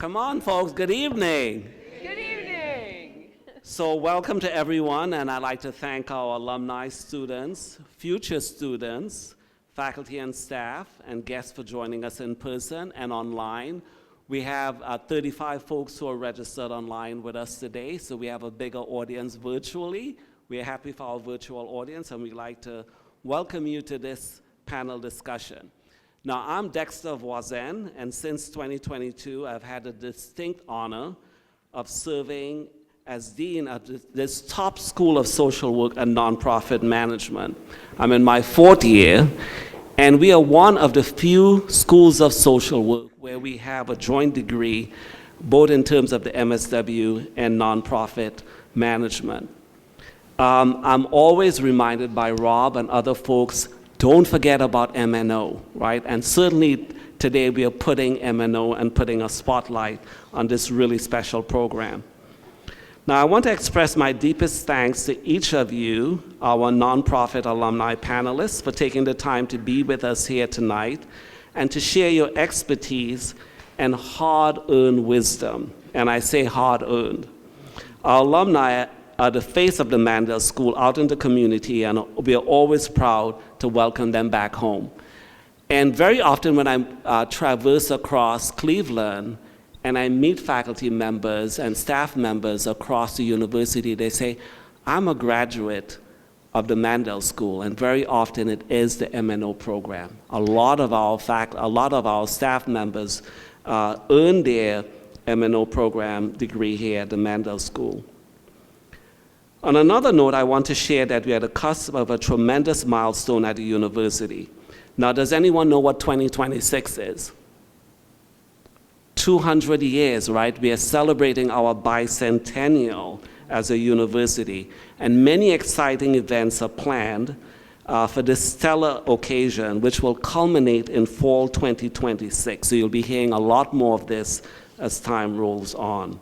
Come on, folks, good evening. Good evening. So welcome to everyone, and I'd like to thank our alumni students, future students, faculty and staff, and guests for joining us in person and online. We have 35 folks who are registered online with us today, so we have a bigger audience virtually. We are happy for our virtual audience, and we'd like to welcome you to this panel discussion. Now, I'm Dexter Voisin, and since 2022, I've had the distinct honor of serving as Dean of this top school of social work and nonprofit management. I'm in my fourth year, and we are one of the few schools of social work where we have a joint degree, both in terms of the MSW and nonprofit management. I'm always reminded by Rob and other folks, don't forget about MNO, right? And certainly today we are putting MNO and putting a spotlight on this really special program. Now I want to express my deepest thanks to each of you, our nonprofit alumni panelists, for taking the time to be with us here tonight and to share your expertise and hard-earned wisdom. And I say hard-earned. Our alumni are the face of the Mandel School out in the community, and we are always proud to welcome them back home. And very often when I traverse across Cleveland and I meet faculty members and staff members across the university, they say, I'm a graduate of the Mandel School, and very often it is the MNO program. A lot of our staff members earn their MNO program degree here at the Mandel School. On another note, I want to share that we are at the cusp of a tremendous milestone at the university. Now, does anyone know what 2026 is? 200 years, right? We are celebrating our bicentennial as a university, and many exciting events are planned for this stellar occasion, which will culminate in fall 2026. So you'll be hearing a lot more of this as time rolls on.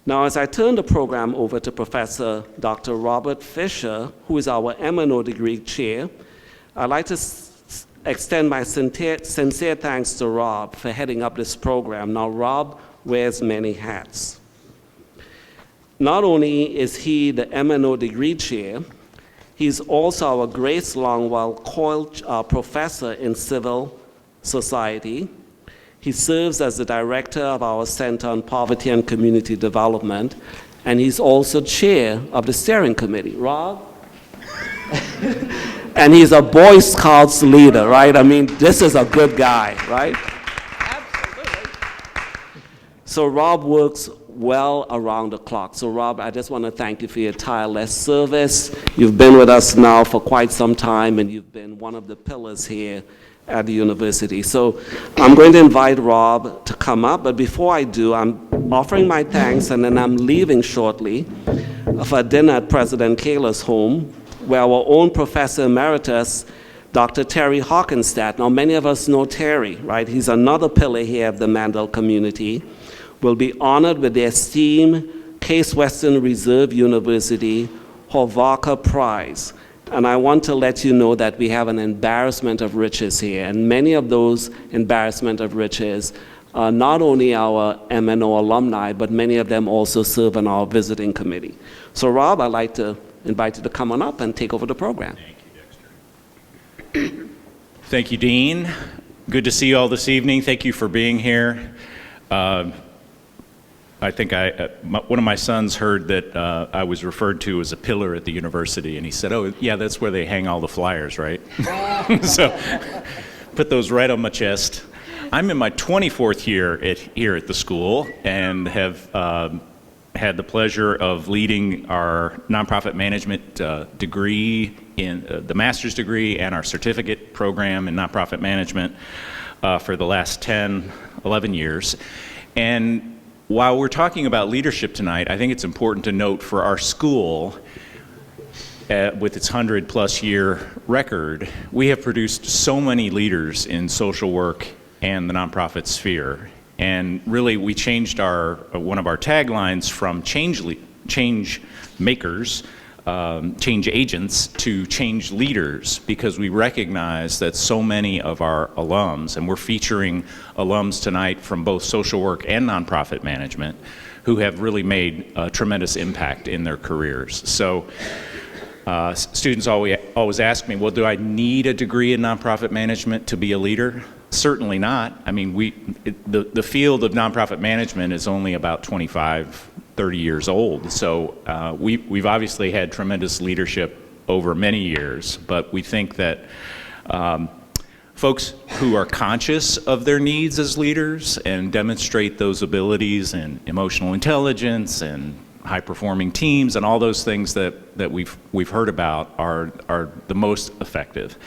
Now, as I turn the program over to Professor Dr. Robert Fisher, who is our MNO degree chair, I'd like to extend my sincere thanks to Rob for heading up this program. Now, Rob wears many hats. Not only is he the MNO degree chair, he's also our Grace Longwell Coyle Professor in Civil Society. He serves as the director of our Center on Poverty and Community Development, and he's also chair of the steering committee. Rob? And he's a Boy Scouts leader, right? I mean, this is a good guy, right? Absolutely. So Rob works well around the clock. So Rob, I just want to thank you for your tireless service. You've been with us now for quite some time, and you've been one of the pillars here at the university. So I'm going to invite Rob to come up, but before I do, I'm offering my thanks, and then I'm leaving shortly for dinner at President Kaler's home, where our own Professor Emeritus, Dr. Terry Hockenstadt, now many of us know Terry, right? He's another pillar here of the Mandel community, will be honored with the esteemed Case Western Reserve University Hovarka Prize. And I want to let you know that we have an embarrassment of riches here, and many of those embarrassment of riches are not only our MNO alumni, but many of them also serve on our visiting committee. So Rob, I'd like to invite you to come on up and take over the program. Thank you, Dexter. Thank you, Dean. Good to see you all this evening. Thank you for being here. I think one of my sons heard that I was referred to as a pillar at the university, and he said, oh, yeah, that's where they hang all the flyers, right? So put those right on my chest. I'm in my 24th year here at the school, and have had the pleasure of leading our nonprofit management degree, in the master's degree, and our certificate program in nonprofit management for the last 10, 11 years. And while we're talking about leadership tonight, I think it's important to note for our school, with its 100-plus year record, we have produced so many leaders in social work and the nonprofit sphere. And really, we changed one of our taglines from change makers change agents to change leaders, because we recognize that so many of our alums, and we're featuring alums tonight from both social work and nonprofit management, who have really made a tremendous impact in their careers. So students always ask me, well, do I need a degree in nonprofit management to be a leader? Certainly not. I mean, the field of nonprofit management is only about 25, 30 years old. So we've obviously had tremendous leadership over many years, but we think that folks who are conscious of their needs as leaders and demonstrate those abilities in emotional intelligence and high-performing teams and all those things that we've heard about are the most effective.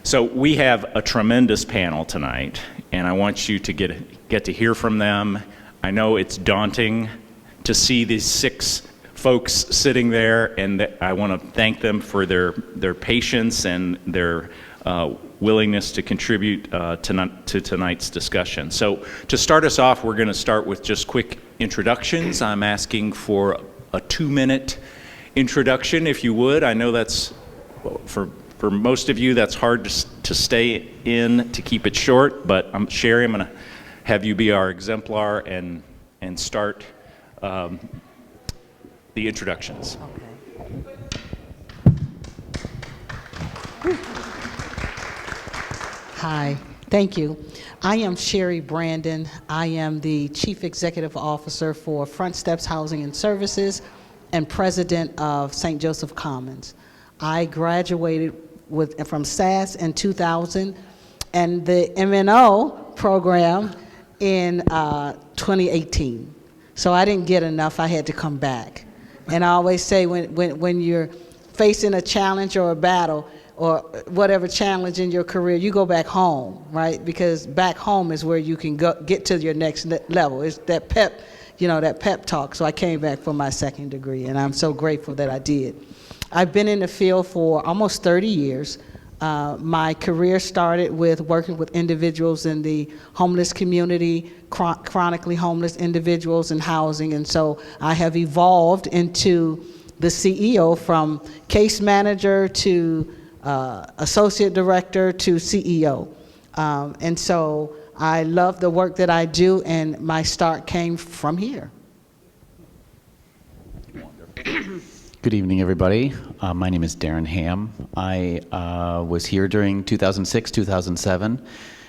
So we have a tremendous panel tonight, and I want you to get to hear from them. I know it's daunting to see these 6 folks sitting there, and I want to thank them for their patience and their willingness to contribute to tonight's discussion. So to start us off, we're going to start with just quick introductions. I'm asking for a 2-minute introduction, if you would. I know that's, for most of you, that's hard to stay in, to keep it short, but Sherry, I'm going to have you be our exemplar and start the introductions. Okay. Hi, thank you. I am Sherry Brandon. I am the Chief Executive Officer for Front Steps Housing and Services and President of St. Joseph Commons. I graduated from SAS in 2000 and the MNO program in 2018. So I didn't get enough, I had to come back. And I always say when you're facing a challenge or a battle, or whatever challenge in your career, you go back home, right? Because back home is where you can get to your next level. It's that pep, that pep talk. So I came back for my 2nd degree, and I'm so grateful that I did. I've been in the field for almost 30 years. My career started with working with individuals in the homeless community, chronically homeless individuals in housing, and so I have evolved into the CEO, from case manager to associate director to CEO. And so I love the work that I do, and my start came from here. Good evening, everybody. My name is Darren Ham. I was here during 2006, 2007,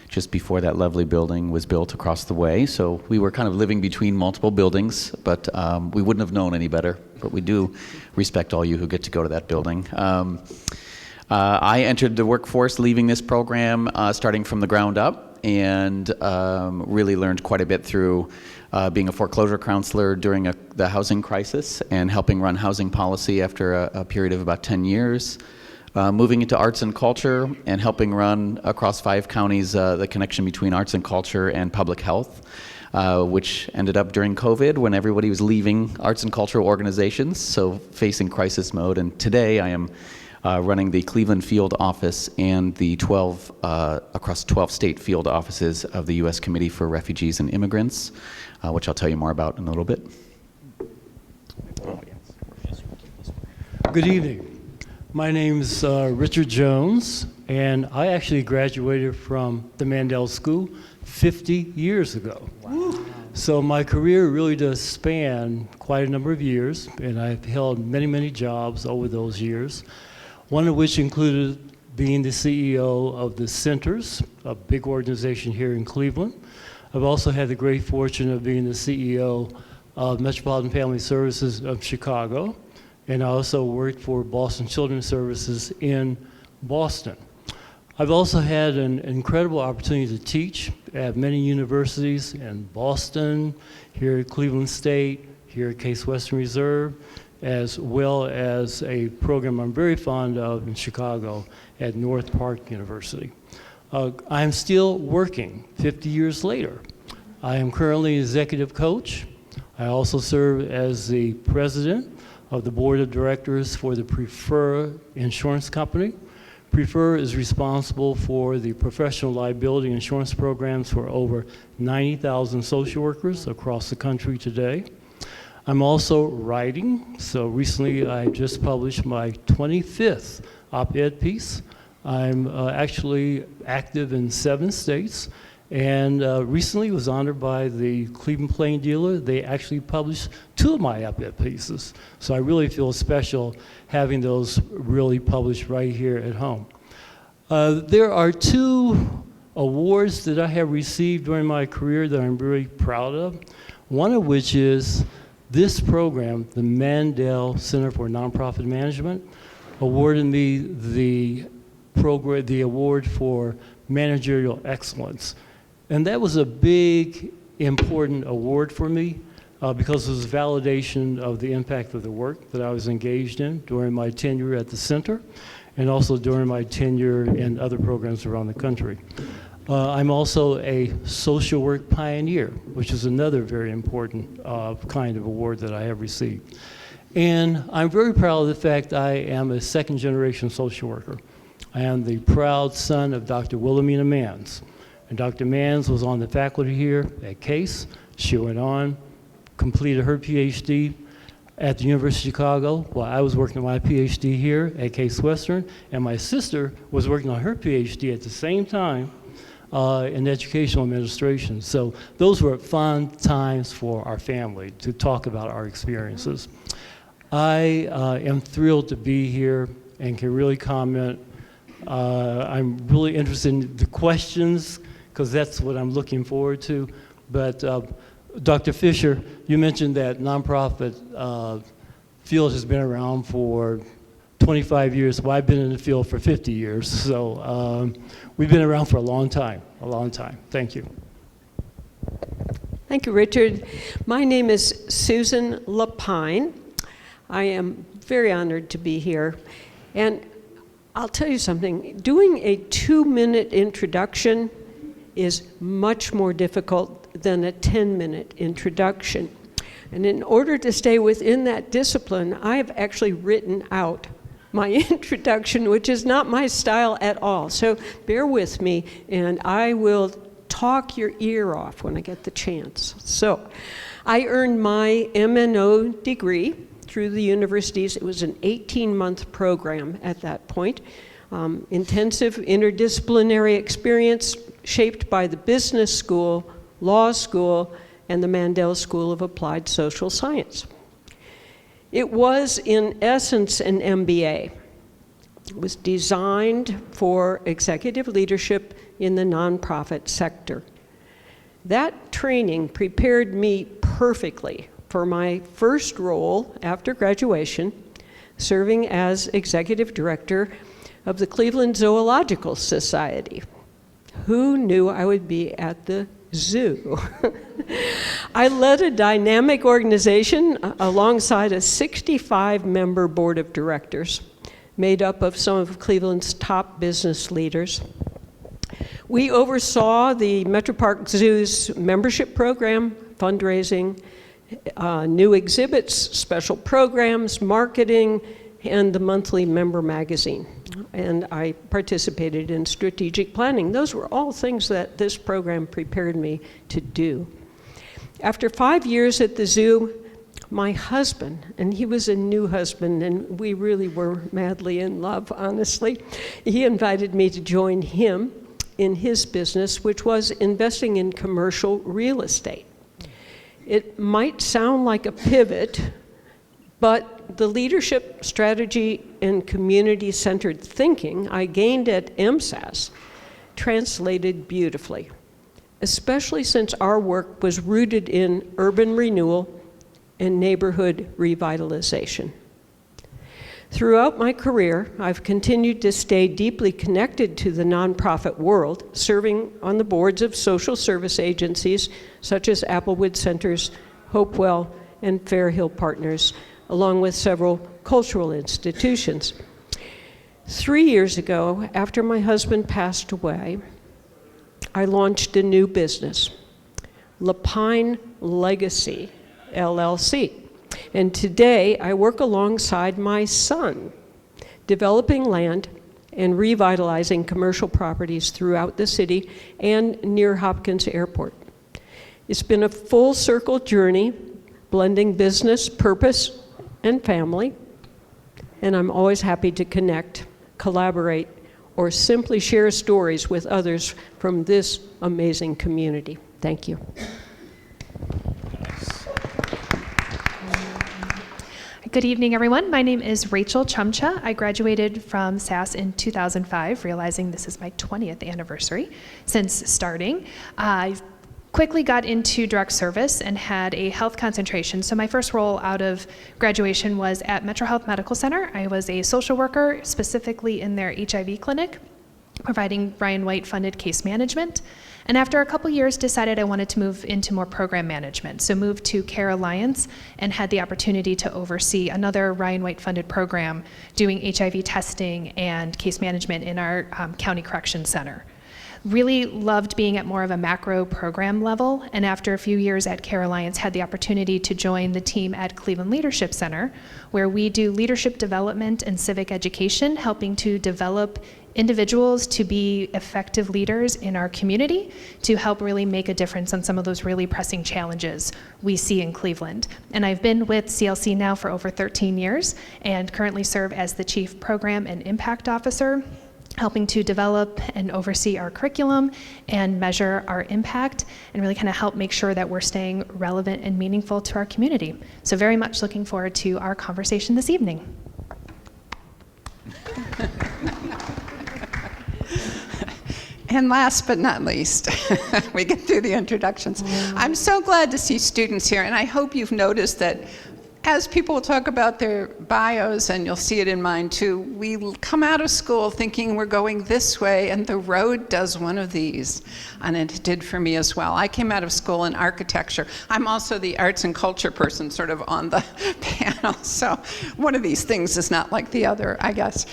just before that lovely building was built across the way. So we were kind of living between multiple buildings, but we wouldn't have known any better. But we do respect all you who get to go to that building. I entered the workforce leaving this program starting from the ground up, and really learned quite a bit through being a foreclosure counselor during the housing crisis and helping run housing policy after a period of about 10 years. Moving into arts and culture and helping run across 5 counties the connection between arts and culture and public health, which ended up during COVID when everybody was leaving arts and cultural organizations, so facing crisis mode. And today I am running the Cleveland field office and the across 12 state field offices of the U.S. Committee for Refugees and Immigrants, which I'll tell you more about in a little bit. Good evening. My name's Richard Jones, and I actually graduated from the Mandel School 50 years ago. Wow. So my career really does span quite a number of years, and I've held many, many jobs over those years, one of which included being the CEO of the Centers, a big organization here in Cleveland. I've also had the great fortune of being the CEO of Metropolitan Family Services of Chicago, and I also worked for Boston Children's Services in Boston. I've also had an incredible opportunity to teach at many universities in Boston, here at Cleveland State, here at Case Western Reserve, as well as a program I'm very fond of in Chicago at North Park University. I am still working 50 years later. I am currently executive coach. I also serve as the president of the board of directors for the Prefer Insurance Company. Prefer is responsible for the professional liability insurance programs for over 90,000 social workers across the country today. I'm also writing. So recently I just published my 25th op-ed piece. I'm actually active in 7 states, and recently was honored by the Cleveland Plain Dealer. They actually published 2 of my op-ed pieces. So I really feel special having those really published right here at home. There are 2 awards that I have received during my career that I'm really proud of. One of which is this program, the Mandel Center for Nonprofit Management, awarded me the award for managerial excellence. And that was a big, important award for me because it was validation of the impact of the work that I was engaged in during my tenure at the center and also during my tenure in other programs around the country. I'm also a social work pioneer, which is another very important kind of award that I have received. And I'm very proud of the fact I am a second-generation social worker. I am the proud son of Dr. Wilhelmina Manns. And Dr. Manns was on the faculty here at Case. She went on, completed her PhD at the University of Chicago while I was working on my PhD here at Case Western, and my sister was working on her PhD at the same time in educational administration. So those were fun times for our family to talk about our experiences. I am thrilled to be here and can really comment. I'm really interested in the questions because that's what I'm looking forward to. But Dr. Fisher, you mentioned that nonprofit field has been around for 25 years. Well, I've been in the field for 50 years. So we've been around for a long time. Thank you. Thank you, Richard. My name is Susan Lapine. I am very honored to be here. And I'll tell you something, doing a 2-minute introduction is much more difficult than a 10-minute introduction. And in order to stay within that discipline, I have actually written out my introduction, which is not my style at all. So bear with me, and I will talk your ear off when I get the chance. So I earned my MNO degree through the universities. It was an 18-month program at that point. Intensive interdisciplinary experience shaped by the business school, law school, and the Mandel School of Applied Social Science. It was, in essence, an MBA. It was designed for executive leadership in the nonprofit sector. That training prepared me perfectly for my first role after graduation, serving as executive director of the Cleveland Zoological Society. Who knew I would be at the zoo? I led a dynamic organization alongside a 65-member board of directors made up of some of Cleveland's top business leaders. We oversaw the Metro Park Zoo's membership program, fundraising, new exhibits, special programs, marketing, and the monthly member magazine. And I participated in strategic planning. Those were all things that this program prepared me to do. After 5 years at the zoo, my husband, and he was a new husband, and we really were madly in love, honestly, he invited me to join him in his business, which was investing in commercial real estate. It might sound like a pivot, but the leadership, strategy, and community-centered thinking I gained at MSAS translated beautifully, especially since our work was rooted in urban renewal and neighborhood revitalization. Throughout my career, I've continued to stay deeply connected to the nonprofit world, serving on the boards of social service agencies such as Applewood Centers, Hopewell, and Fair Hill Partners, along with several cultural institutions. 3 years ago, after my husband passed away, I launched a new business, Lapine Legacy, LLC. And today, I work alongside my son, developing land and revitalizing commercial properties throughout the city and near Hopkins Airport. It's been a full circle journey, blending business, purpose, and family. And I'm always happy to connect, collaborate, or simply share stories with others from this amazing community. Thank you. Good evening, everyone. My name is Rachel Chumcha. I graduated from SAS in 2005, realizing this is my 20th anniversary since starting. I quickly got into direct service and had a health concentration. So my first role out of graduation was at Metro Health Medical Center. I was a social worker, specifically in their HIV clinic, providing Ryan White funded case management. And after a couple years, decided I wanted to move into more program management. So moved to Care Alliance and had the opportunity to oversee another Ryan White funded program doing HIV testing and case management in our county correction center. Really loved being at more of a macro program level, and after a few years at Care Alliance, had the opportunity to join the team at Cleveland Leadership Center, where we do leadership development and civic education, helping to develop individuals to be effective leaders in our community to help really make a difference on some of those really pressing challenges we see in Cleveland. And I've been with CLC now for over 13 years and currently serve as the Chief Program and Impact Officer, helping to develop and oversee our curriculum and measure our impact and really kind of help make sure that we're staying relevant and meaningful to our community. So very much looking forward to our conversation this evening. And last but not least, we get through the introductions. I'm so glad to see students here, and I hope you've noticed that as people talk about their bios, and you'll see it in mine too, we come out of school thinking we're going this way, and the road does one of these, and it did for me as well. I came out of school in architecture. I'm also the arts and culture person sort of on the panel, so one of these things is not like the other, I guess.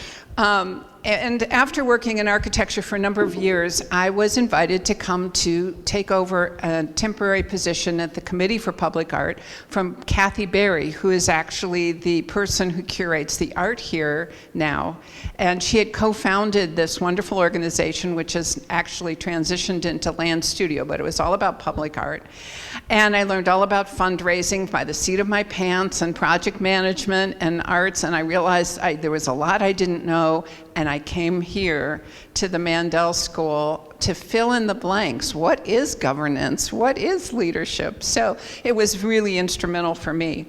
And after working in architecture for a number of years, I was invited to come to take over a temporary position at the Committee for Public Art from Kathy Berry, who is actually the person who curates the art here now. And she had co-founded this wonderful organization, which has actually transitioned into Land Studio, but it was all about public art. And I learned all about fundraising by the seat of my pants and project management and arts, and I realized there was a lot I didn't know, and I came here to the Mandel School to fill in the blanks. What is governance? What is leadership? So it was really instrumental for me.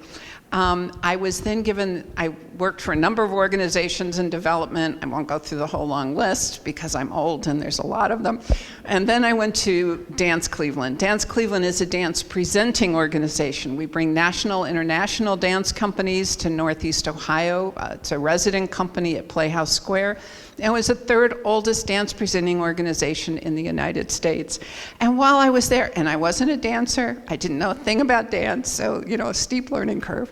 I was then given, I worked for a number of organizations in development. I won't go through the whole long list because I'm old and there's a lot of them. And then I went to Dance Cleveland. Dance Cleveland is a dance presenting organization. We bring national, international dance companies to Northeast Ohio. It's a resident company at Playhouse Square. And it was the third oldest dance presenting organization in the United States. And while I was there, and I wasn't a dancer, I didn't know a thing about dance, so, you know, a steep learning curve.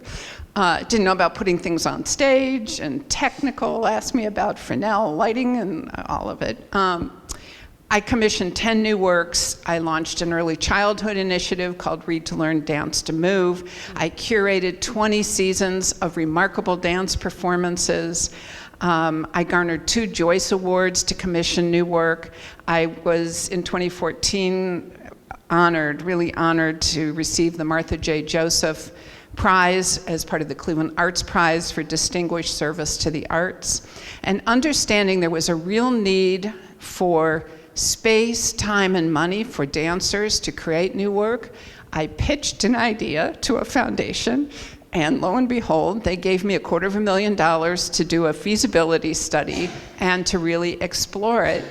Didn't know about putting things on stage and technical, asked me about Fresnel lighting and all of it. I commissioned 10 new works. I launched an early childhood initiative called Read to Learn, Dance to Move. I curated 20 seasons of remarkable dance performances. I garnered 2 Joyce Awards to commission new work. I was, in 2014, really honored to receive the Martha J. Joseph Prize as part of the Cleveland Arts Prize for distinguished service to the arts. And understanding there was a real need for space, time, and money for dancers to create new work, I pitched an idea to a foundation. And lo and behold, they gave me $250,000 to do a feasibility study and to really explore it.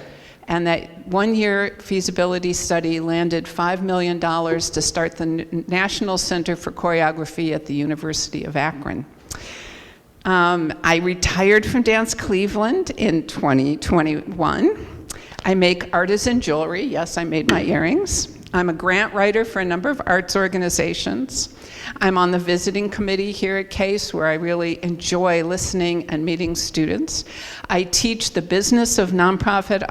And that one-year feasibility study landed $5 million to start the National Center for Choreography at the University of Akron. I retired from Dance Cleveland in 2021. I make artisan jewelry. Yes, I made my earrings. I'm a grant writer for a number of arts organizations. I'm on the visiting committee here at CASE, where I really enjoy listening and meeting students. I teach the business of nonprofit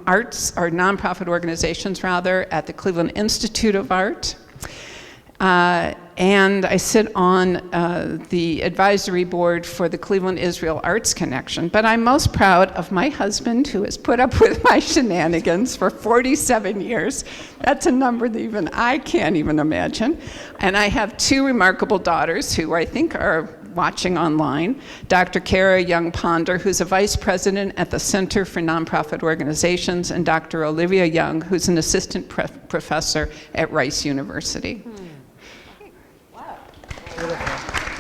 arts, or nonprofit organizations rather, at the Cleveland Institute of Art. And I sit on the advisory board for the Cleveland Israel Arts Connection. But I'm most proud of my husband, who has put up with my shenanigans for 47 years. That's a number that even I can't even imagine. And I have two remarkable daughters who I think are watching online. Dr. Kara Young-Ponder, who's a vice president at the Center for Nonprofit Organizations, and Dr. Olivia Young, who's an assistant professor at Rice University.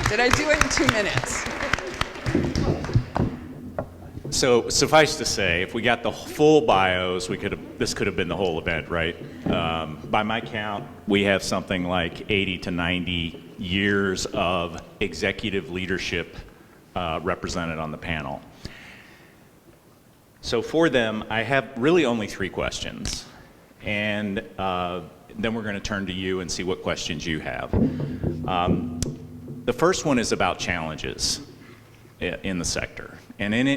Did I do it in 2 minutes? So suffice to say, if we got the full bios, this could have been the whole event, right? By my count, we have something like 80 to 90 years of executive leadership represented on the panel. So for them, I have really only 3 questions. And then we're going to turn to you and see what questions you have. The first one is about challenges in the sector. And in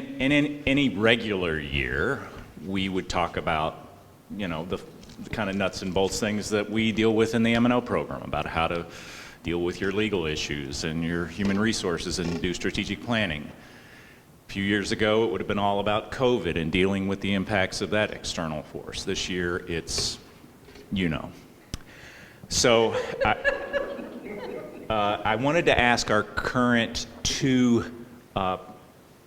any regular year, we would talk about, the kind of nuts and bolts things that we deal with in the M&O program, about how to deal with your legal issues and your human resources and do strategic planning. A few years ago, it would have been all about COVID and dealing with the impacts of that external force. This year, it's, So I wanted to ask our current 2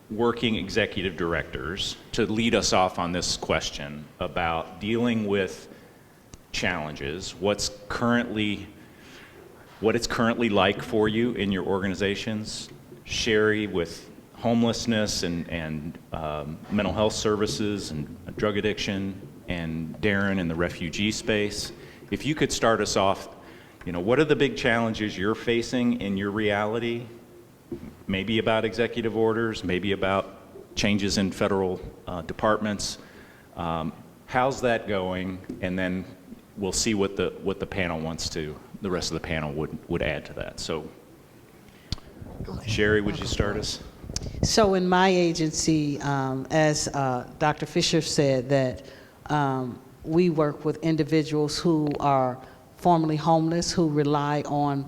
working executive directors to lead us off on this question about dealing with challenges, what it's currently like for you in your organizations. Sherry with homelessness and mental health services and drug addiction, and Darren in the refugee space. If you could start us off, what are the big challenges you're facing in your reality? Maybe about executive orders, maybe about changes in federal departments. How's that going? And then we'll see what the panel wants to, the rest of the panel would add to that. So, Sherry, would you start us? So in my agency, as Dr. Fisher said, that we work with individuals who are formerly homeless, who rely on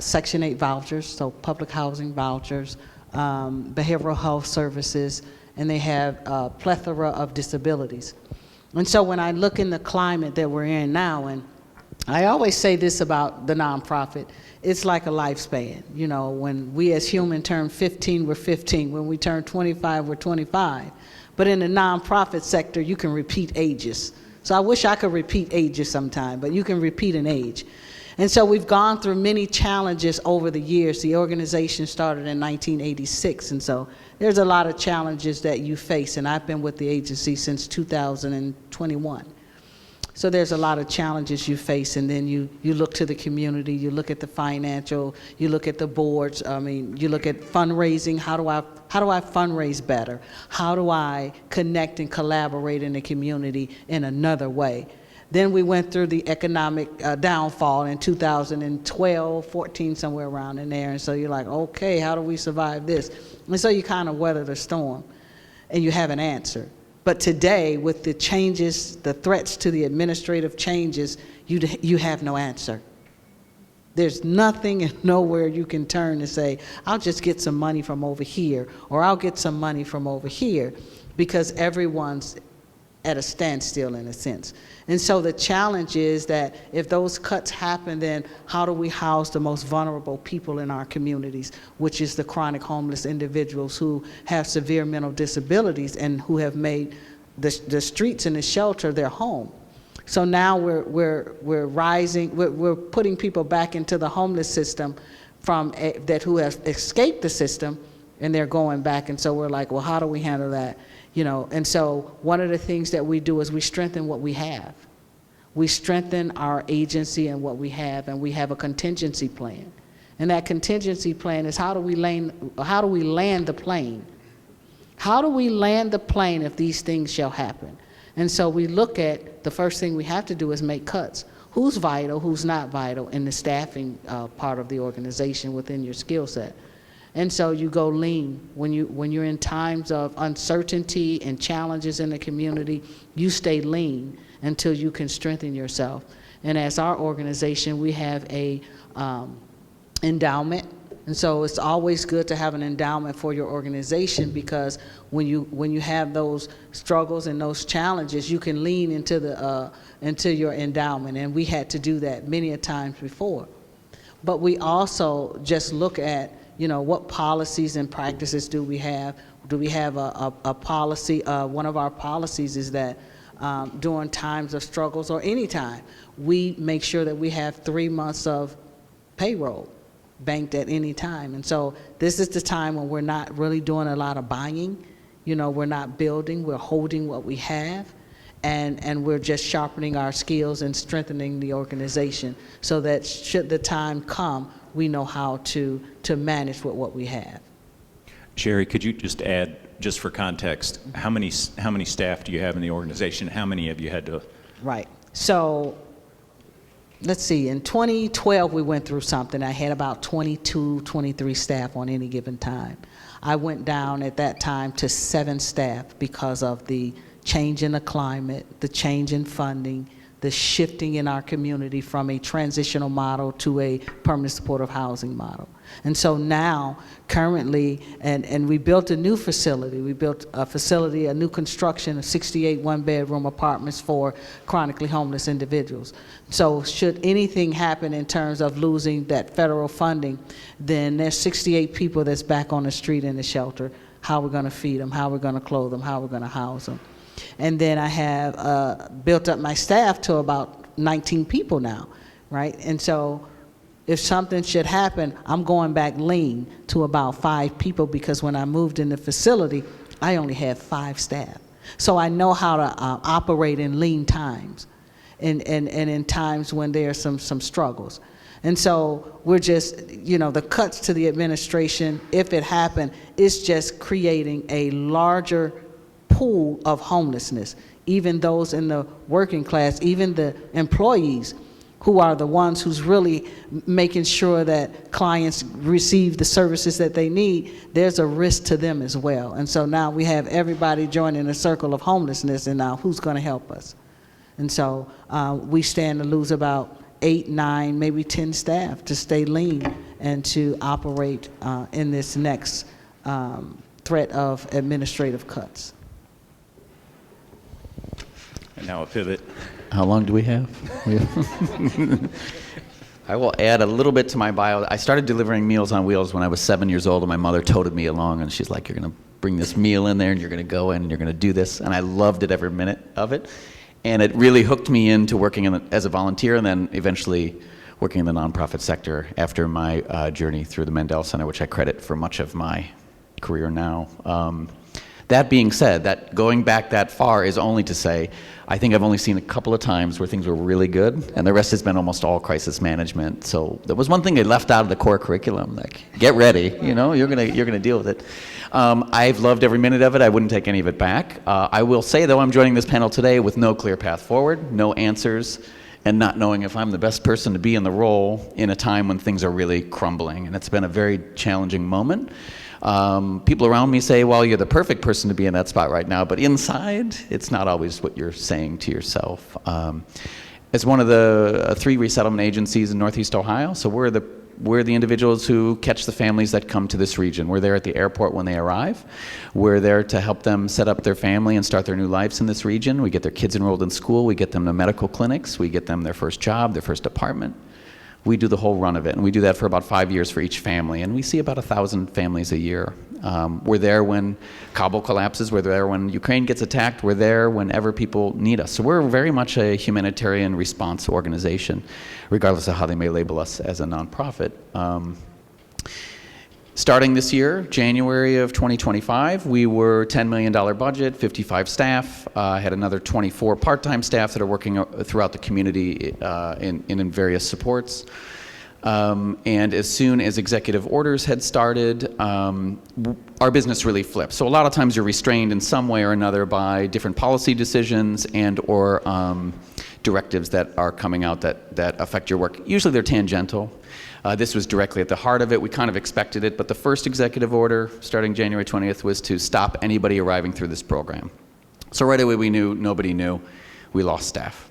Section 8 vouchers, so public housing vouchers, behavioral health services, and they have a plethora of disabilities. And so when I look in the climate that we're in now, and I always say this about the nonprofit, it's like a lifespan. When we as human turn 15, we're 15. When we turn 25, we're 25. But in the nonprofit sector, you can repeat ages. So I wish I could repeat ages sometime, but you can repeat an age. And so we've gone through many challenges over the years. The organization started in 1986, and so there's a lot of challenges that you face, and I've been with the agency since 2021. So there's a lot of challenges you face, and then you look to the community, you look at the financial, you look at the boards, you look at fundraising. How do I fundraise better? How do I connect and collaborate in the community in another way? Then we went through the economic downfall in 2012, 14, somewhere around in there. And so you're like, okay, how do we survive this? And so you kind of weather the storm, and you have an answer. But today, with the changes, the threats to the administrative changes, you have no answer. There's nothing and nowhere you can turn to say, I'll just get some money from over here, or I'll get some money from over here, because everyone's at a standstill in a sense. And so the challenge is that if those cuts happen, then how do we house the most vulnerable people in our communities, which is the chronic homeless individuals who have severe mental disabilities and who have made the streets and the shelter their home. So now we're rising, we're putting people back into the homeless system who have escaped the system, and they're going back. And so we're like, well, how do we handle that? And so one of the things that we do is we strengthen what we have. We strengthen our agency and what we have, and we have a contingency plan. And that contingency plan is how do we land the plane? How do we land the plane if these things shall happen? And so we look at, the first thing we have to do is make cuts. Who's vital, who's not vital in the staffing part of the organization within your skill set. And so you go lean. When you're in times of uncertainty and challenges in the community, you stay lean until you can strengthen yourself. And as our organization, we have a endowment. And so it's always good to have an endowment for your organization, because when you have those struggles and those challenges, you can lean into your endowment. And we had to do that many a times before. But we also just look at, what policies and practices do we have? Do we have a policy? One of our policies is that during times of struggles, or any time, we make sure that we have 3 months of payroll banked at any time. And so this is the time when we're not really doing a lot of buying. We're not building, we're holding what we have, and we're just sharpening our skills and strengthening the organization, so that should the time come, we know how to manage with what we have. Sherry, could you just add, just for context, how many staff do you have in the organization? How many have you had to? Right. So let's see, in 2012 we went through something. I had about 22, 23 staff on any given time. I went down at that time to 7 staff because of the change in the climate, the change in funding, the shifting in our community from a transitional model to a permanent supportive housing model. And so now, currently, and we built a new facility. We built a new construction of 68 one-bedroom apartments for chronically homeless individuals. So should anything happen in terms of losing that federal funding, then there's 68 people that's back on the street in the shelter. How we're going to feed them, how we're going to clothe them, how we're going to house them. And then I have built up my staff to about 19 people now, right? And so if something should happen, I'm going back lean to about 5 people, because when I moved in the facility, I only had 5 staff. So I know how to operate in lean times and in times when there are some struggles. And so we're just, the cuts to the administration, if it happened, is just creating a larger pool of homelessness. Even those in the working class, even the employees, who are the ones who's really making sure that clients receive the services that they need, there's a risk to them as well. And so now we have everybody joining a circle of homelessness, and now who's going to help us? And so we stand to lose about 8, 9, maybe 10 staff to stay lean and to operate in this next threat of administrative cuts. And now a pivot. How long do we have? I will add a little bit to my bio. I started delivering Meals on Wheels when I was 7 years old, and my mother toted me along, and she's like, you're going to bring this meal in there, and you're going to go in, and you're going to do this. And I loved it every minute of it. And it really hooked me into working as a volunteer, and then eventually working in the nonprofit sector after my journey through the Mandel Center, which I credit for much of my career now. That being said, that going back that far is only to say, I think I've only seen a couple of times where things were really good, and the rest has been almost all crisis management. So there was one thing they left out of the core curriculum, like, get ready, you're gonna deal with it. I've loved every minute of it. I wouldn't take any of it back. I will say, though, I'm joining this panel today with no clear path forward, no answers, and not knowing if I'm the best person to be in the role in a time when things are really crumbling. And it's been a very challenging moment. People around me say, well, you're the perfect person to be in that spot right now, but inside, it's not always what you're saying to yourself. As one of the 3 resettlement agencies in Northeast Ohio, so we're the individuals who catch the families that come to this region. We're there at the airport when they arrive. We're there to help them set up their family and start their new lives in this region. We get their kids enrolled in school. We get them to medical clinics. We get them their first job, their first apartment. We do the whole run of it, and we do that for about 5 years for each family, and we see about 1,000 families a year. We're there when Kabul collapses. We're there when Ukraine gets attacked. We're there whenever people need us. So we're very much a humanitarian response organization, regardless of how they may label us as a nonprofit. Starting this year, January of 2025, we were $10 million budget, 55 staff. Had another 24 part-time staff that are working throughout the community in various supports. And as soon as executive orders had started, our business really flipped. So a lot of times you're restrained in some way or another by different policy decisions and or directives that are coming out that affect your work. Usually they're tangential. This was directly at the heart of it. We kind of expected it, but the first executive order, starting January 20th, was to stop anybody arriving through this program. So right away we knew nobody knew. We lost staff.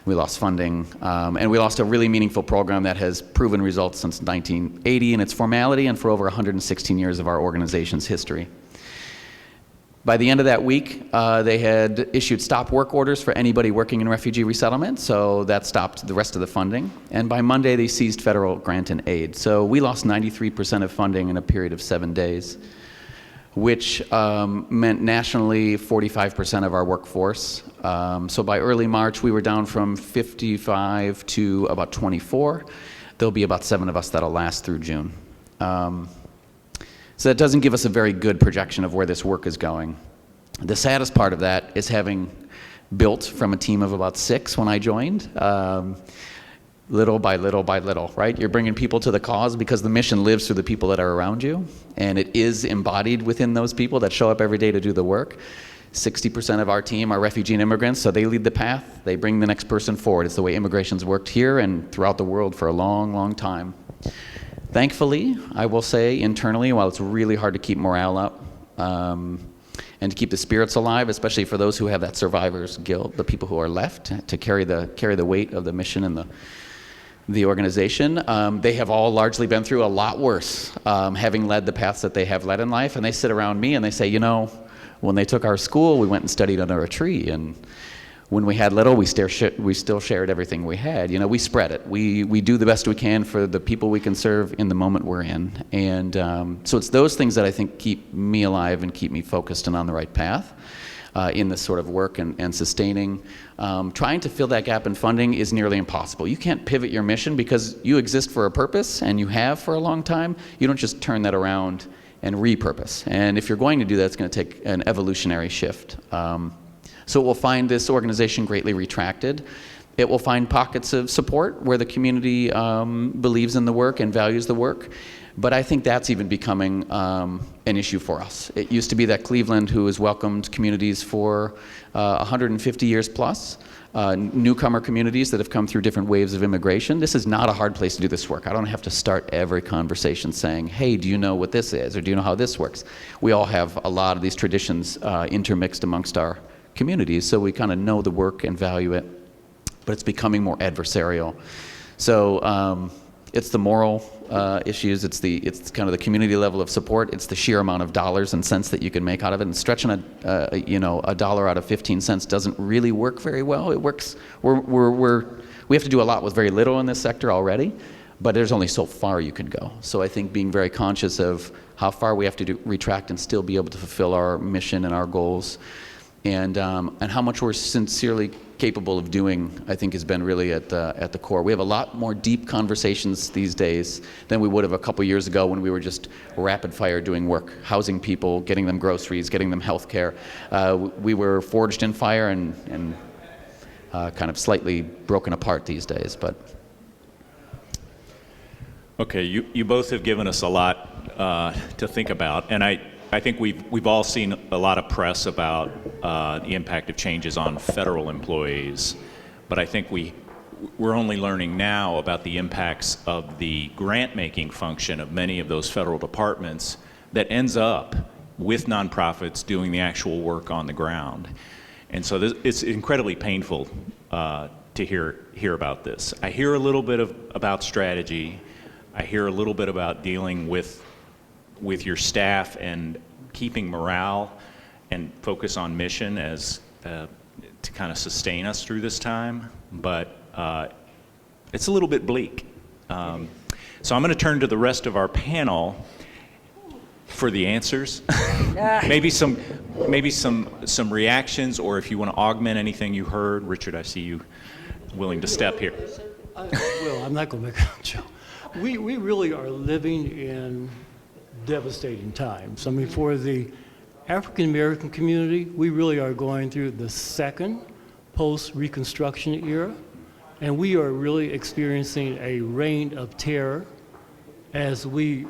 We lost funding, and we lost a really meaningful program that has proven results since 1980 in its formality and for over 116 years of our organization's history. By the end of that week, they had issued stop work orders for anybody working in refugee resettlement, so that stopped the rest of the funding. And by Monday, they seized federal grant and aid. So we lost 93% of funding in a period of 7 days, which meant nationally 45% of our workforce. So by early March, we were down from 55 to about 24. There'll be about 7 of us that'll last through June. So that doesn't give us a very good projection of where this work is going. The saddest part of that is having built from a team of about 6 when I joined, little by little by little, right? You're bringing people to the cause because the mission lives through the people that are around you, and it is embodied within those people that show up every day to do the work. 60% of our team are refugee and immigrants, so they lead the path. They bring the next person forward. It's the way immigration's worked here and throughout the world for a long, long time. Thankfully, I will say internally, while it's really hard to keep morale up and to keep the spirits alive, especially for those who have that survivor's guilt, the people who are left to carry the weight of the mission and the organization, they have all largely been through a lot worse, having led the paths that they have led in life. And they sit around me and they say, you know, when they took our school, we went and studied under a tree, and when we had little, we still shared everything we had. You know, we spread it. We do the best we can for the people we can serve in the moment we're in. And so it's those things that I think keep me alive and keep me focused and on the right path in this sort of work and sustaining. Trying to fill that gap in funding is nearly impossible. You can't pivot your mission because you exist for a purpose, and you have for a long time. You don't just turn that around and repurpose. And if you're going to do that, it's going to take an evolutionary shift. So it will find this organization greatly retracted. It will find pockets of support where the community believes in the work and values the work. But I think that's even becoming an issue for us. It used to be that Cleveland, who has welcomed communities for 150 years plus, newcomer communities that have come through different waves of immigration. This is not a hard place to do this work. I don't have to start every conversation saying, hey, do you know what this is? Or do you know how this works? We all have a lot of these traditions intermixed amongst our communities, so we kind of know the work and value it, but it's becoming more adversarial. So it's the moral issues, it's kind of the community level of support, it's the sheer amount of dollars and cents that you can make out of it, and stretching a dollar out of 15 cents doesn't really work very well. It works, we have to do a lot with very little in this sector already, but there's only so far you can go. So I think being very conscious of how far we have to retract and still be able to fulfill our mission and our goals, and how much we're sincerely capable of doing, I think, has been really at the core. We have a lot more deep conversations these days than we would have a couple years ago when we were just rapid fire doing work, housing people, getting them groceries, getting them health care. We were forged in fire and kind of slightly broken apart these days. But okay, you both have given us a lot to think about, and I think we've all seen a lot of press about the impact of changes on federal employees, but I think we're only learning now about the impacts of the grant-making function of many of those federal departments that ends up with nonprofits doing the actual work on the ground. And so it's incredibly painful to hear about this. I hear a little bit about strategy. I hear a little bit about dealing with your staff and keeping morale and focus on mission as to kind of sustain us through this time, but it's a little bit bleak. So I'm going to turn to the rest of our panel for the answers. maybe some reactions, or if you want to augment anything you heard. Richard, I see you willing to step here. Well, I'm not going to make a joke. We really are living in devastating times. I mean, for the African American community, we really are going through the second post-Reconstruction era, and we are really experiencing a reign of terror as we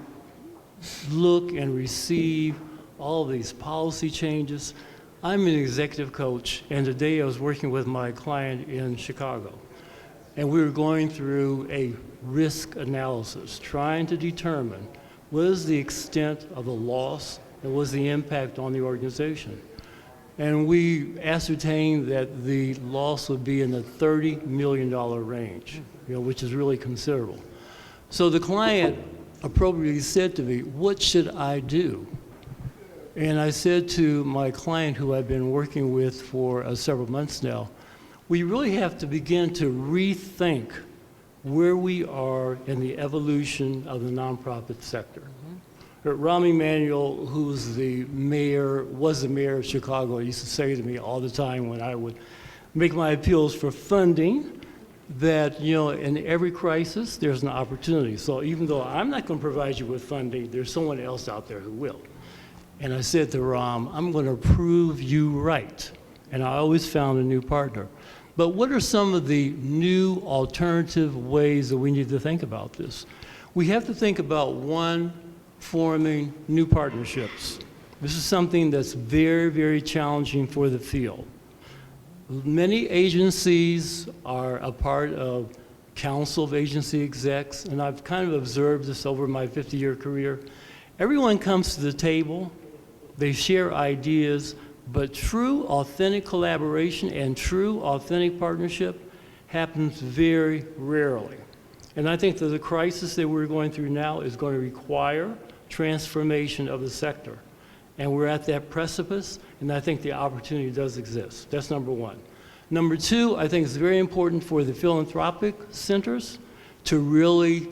look and receive all these policy changes. I'm an executive coach, and today I was working with my client in Chicago, and we were going through a risk analysis, trying to determine what is the extent of the loss and what is the impact on the organization. And we ascertained that the loss would be in the $30 million range, which is really considerable. So the client appropriately said to me, what should I do? And I said to my client, who I've been working with for several months now, we really have to begin to rethink where we are in the evolution of the nonprofit sector. Rahm Emanuel, was the mayor of Chicago, used to say to me all the time when I would make my appeals for funding that, in every crisis, there's an opportunity. So even though I'm not going to provide you with funding, there's someone else out there who will. And I said to Rahm, I'm going to prove you right. And I always found a new partner. But what are some of the new alternative ways that we need to think about this? We have to think about, one, forming new partnerships. This is something that's very, very challenging for the field. Many agencies are a part of council of agency execs, and I've kind of observed this over my 50-year career. Everyone comes to the table, they share ideas, but true, authentic collaboration and true, authentic partnership happens very rarely. And I think that the crisis that we're going through now is going to require transformation of the sector. And we're at that precipice, and I think the opportunity does exist. That's number one. Number two, I think it's very important for the philanthropic centers to really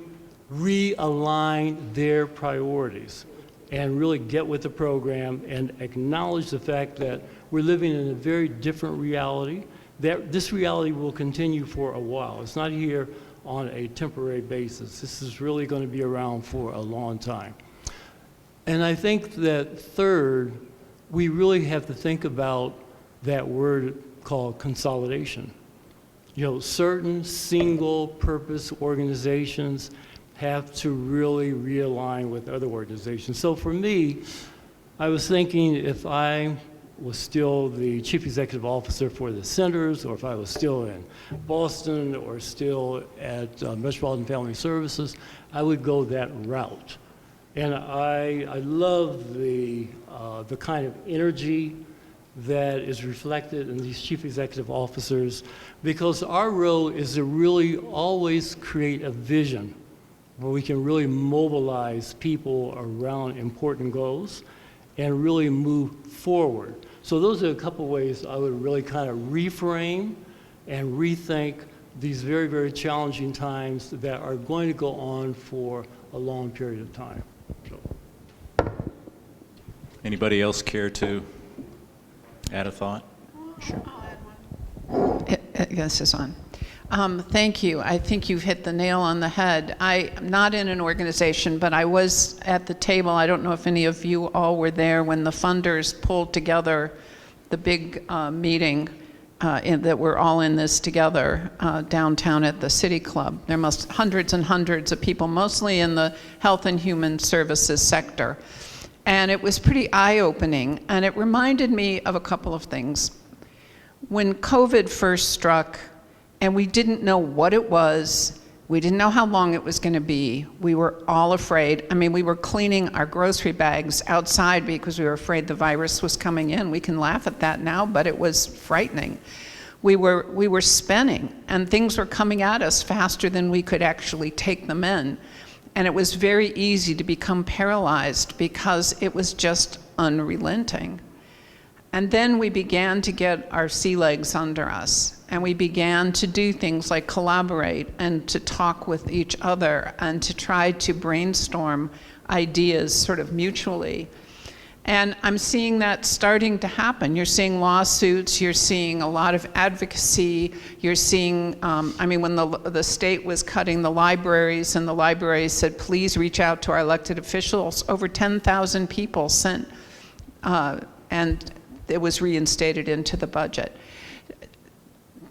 realign their priorities and really get with the program and acknowledge the fact that we're living in a very different reality, that this reality will continue for a while. It's not here on a temporary basis. This is really going to be around for a long time. And I think that third, we really have to think about that word called consolidation. Certain single purpose organizations have to really realign with other organizations. So for me, I was thinking if I was still the chief executive officer for the centers, or if I was still in Boston or still at Metropolitan Family Services, I would go that route. And I love the kind of energy that is reflected in these chief executive officers, because our role is to really always create a vision where we can really mobilize people around important goals and really move forward. So those are a couple ways I would really kind of reframe and rethink these very, very challenging times that are going to go on for a long period of time. So. Anybody else care to add a thought? Sure. This is on. Thank you. I think you've hit the nail on the head. I'm not in an organization, but I was at the table. I don't know if any of you all were there when the funders pulled together the big meeting that we're all in this together downtown at the City Club. There must hundreds and hundreds of people, mostly in the health and human services sector. And it was pretty eye-opening, and it reminded me of a couple of things. When COVID first struck, and we didn't know what it was, we didn't know how long it was going to be, we were all afraid. I mean, we were cleaning our grocery bags outside because we were afraid the virus was coming in. We can laugh at that now, but it was frightening. We were spinning, and things were coming at us faster than we could actually take them in. And it was very easy to become paralyzed because it was just unrelenting. And then we began to get our sea legs under us, and we began to do things like collaborate and to talk with each other and to try to brainstorm ideas sort of mutually. And I'm seeing that starting to happen. You're seeing lawsuits, you're seeing a lot of advocacy, you're seeing, when the state was cutting the libraries and the libraries said, please reach out to our elected officials, over 10,000 people sent, and it was reinstated into the budget.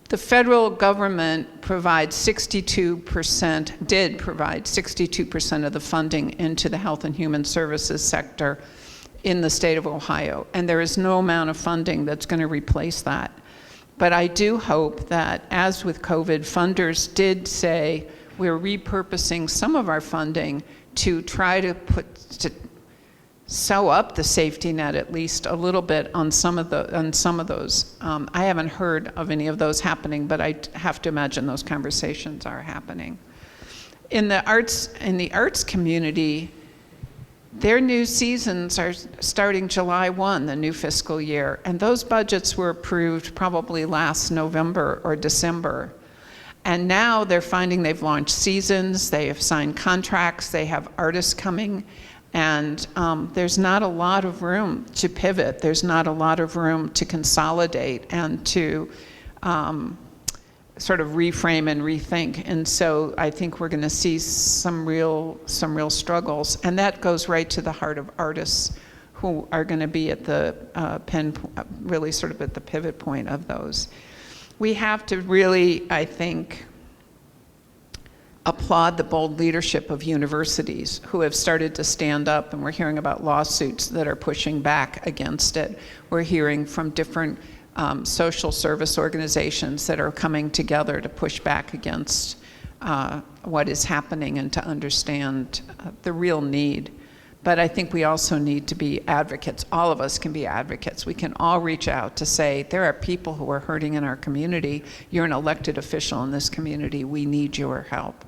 The federal government did provide 62% of the funding into the health and human services sector in the state of Ohio, and there is no amount of funding that's going to replace that. But I do hope that, as with COVID, funders did say we're repurposing some of our funding to try to sew up the safety net at least a little bit on some of those. I haven't heard of any of those happening, but I have to imagine those conversations are happening. In the arts community, their new seasons are starting July 1, the new fiscal year, and those budgets were approved probably last November or December. And now they're finding they've launched seasons, they have signed contracts, they have artists coming, and there's not a lot of room to pivot. There's not a lot of room to consolidate and to sort of reframe and rethink. And so I think we're going to see some real struggles. And that goes right to the heart of artists who are going to be at the really sort of at the pivot point of those. We have to really, I think, applaud the bold leadership of universities who have started to stand up, and we're hearing about lawsuits that are pushing back against it. We're hearing from different social service organizations that are coming together to push back against what is happening and to understand the real need. But I think we also need to be advocates. All of us can be advocates. We can all reach out to say, there are people who are hurting in our community. You're an elected official in this community. We need your help.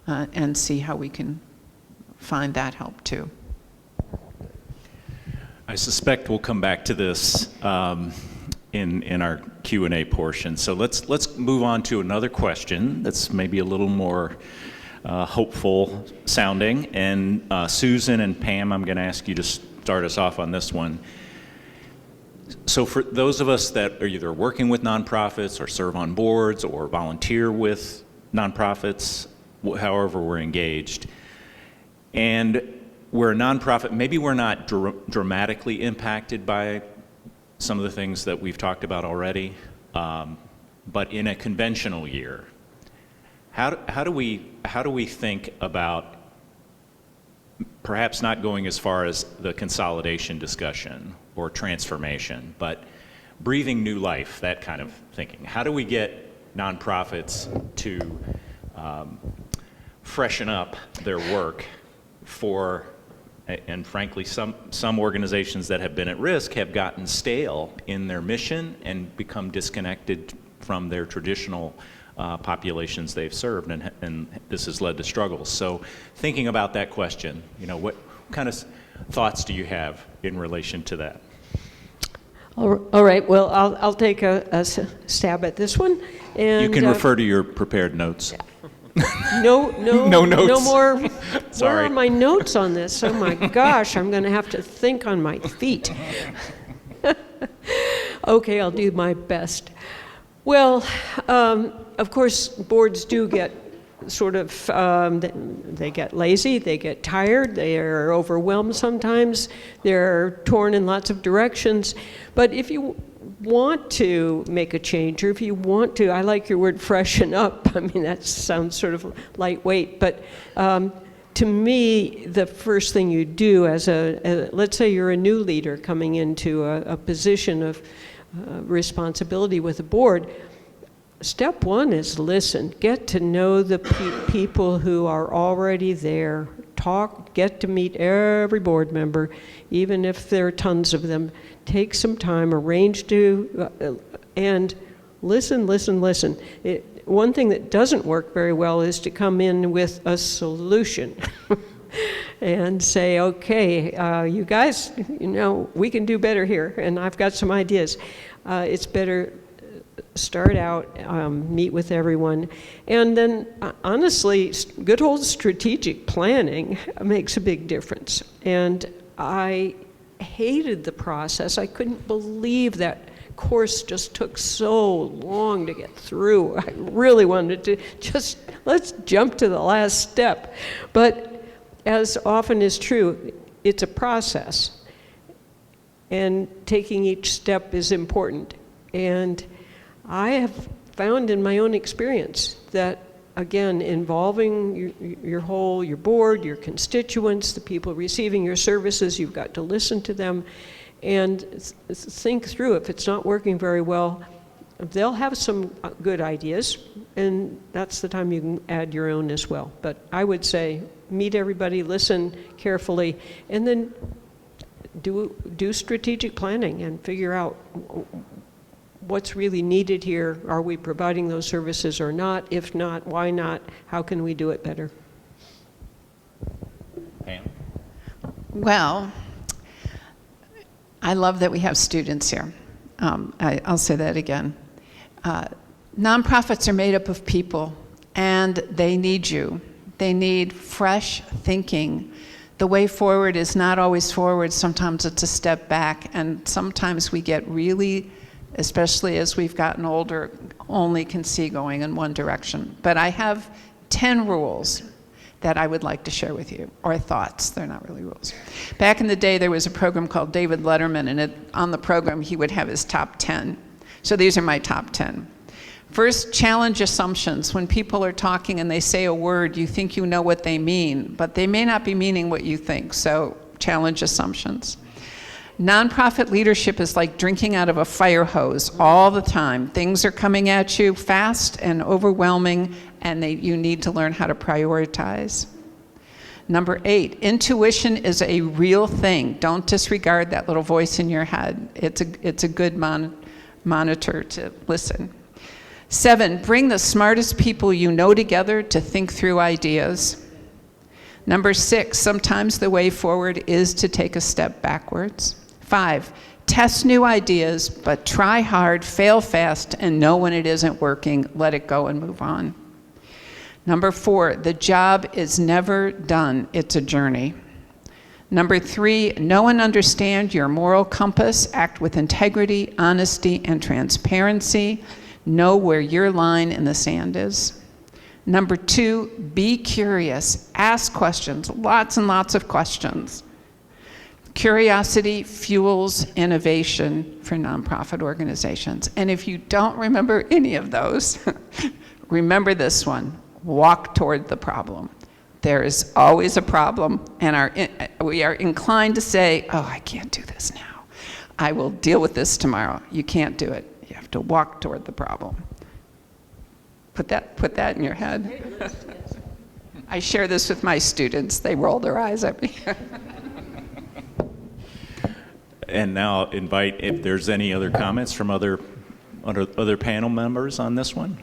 And see how we can find that help too. I suspect we'll come back to this in our Q&A portion. So let's move on to another question that's maybe a little more hopeful sounding. And Susan and Pam, I'm going to ask you to start us off on this one. So for those of us that are either working with nonprofits or serve on boards or volunteer with nonprofits, however we're engaged, and we're a nonprofit, maybe we're not dramatically impacted by some of the things that we've talked about already, but in a conventional year, how do we think about perhaps not going as far as the consolidation discussion or transformation, but breathing new life, that kind of thinking? How do we get nonprofits to freshen up their work for, and frankly, some organizations that have been at risk have gotten stale in their mission and become disconnected from their traditional populations they've served, and this has led to struggles. So thinking about that question, what kind of thoughts do you have in relation to that? All right, well, I'll take a stab at this one. And you can refer to your prepared notes. No notes. No more. Sorry. Where are my notes on this? Oh my gosh, I'm going to have to think on my feet. Okay, I'll do my best. Well, of course, boards do get sort of, they get lazy, they get tired, they are overwhelmed sometimes, they're torn in lots of directions. But if you want to make a change, or if you want to, I like your word freshen up. I mean, that sounds sort of lightweight, but to me, the first thing you do as let's say you're a new leader coming into a position of responsibility with the board, step one is listen. Get to know the people who are already there. Get to meet every board member, even if there are tons of them. Take some time, arrange to, and listen. One thing that doesn't work very well is to come in with a solution and say, okay, you guys, we can do better here, and I've got some ideas. It's better start out, meet with everyone, and then honestly, good old strategic planning makes a big difference. And I hated the process. I couldn't believe that course just took so long to get through. I really wanted to let's jump to the last step. But as often is true, it's a process, and taking each step is important. And I have found in my own experience that, again, involving your board, your constituents, the people receiving your services, you've got to listen to them and think through. If it's not working very well, they'll have some good ideas, and that's the time you can add your own as well. But I would say meet everybody, listen carefully, and then do strategic planning and figure out what's really needed here. Are we providing those services or not? If not, why not? How can we do it better? Pam? Well, I love that we have students here. I'll say that again. Nonprofits are made up of people, and they need you. They need fresh thinking. The way forward is not always forward. Sometimes it's a step back, and sometimes we get really, especially as we've gotten older, only can see going in one direction. But I have 10 rules that I would like to share with you, or thoughts. They're not really rules. Back in the day, there was a program called David Letterman, and on the program, he would have his top 10. So these are my top 10. First, challenge assumptions. When people are talking and they say a word, you think you know what they mean, but they may not be meaning what you think, so challenge assumptions. Nonprofit leadership is like drinking out of a fire hose all the time. Things are coming at you fast and overwhelming, and you need to learn how to prioritize. Number 8, intuition is a real thing. Don't disregard that little voice in your head. It's a good monitor to listen. 7, bring the smartest people you know together to think through ideas. Number 6, sometimes the way forward is to take a step backwards. 5, test new ideas, but try hard, fail fast, and know when it isn't working, let it go and move on. Number 4, the job is never done, it's a journey. Number 3, know and understand your moral compass, act with integrity, honesty, and transparency. Know where your line in the sand is. Number 2, be curious. Ask questions, lots and lots of questions. Curiosity fuels innovation for nonprofit organizations. And if you don't remember any of those, remember this one: walk toward the problem. There is always a problem, and we are inclined to say, oh, I can't do this now. I will deal with this tomorrow. You can't do it. You have to walk toward the problem. Put that in your head. I share this with my students. They roll their eyes at me. And now invite if there's any other comments from other panel members on this one.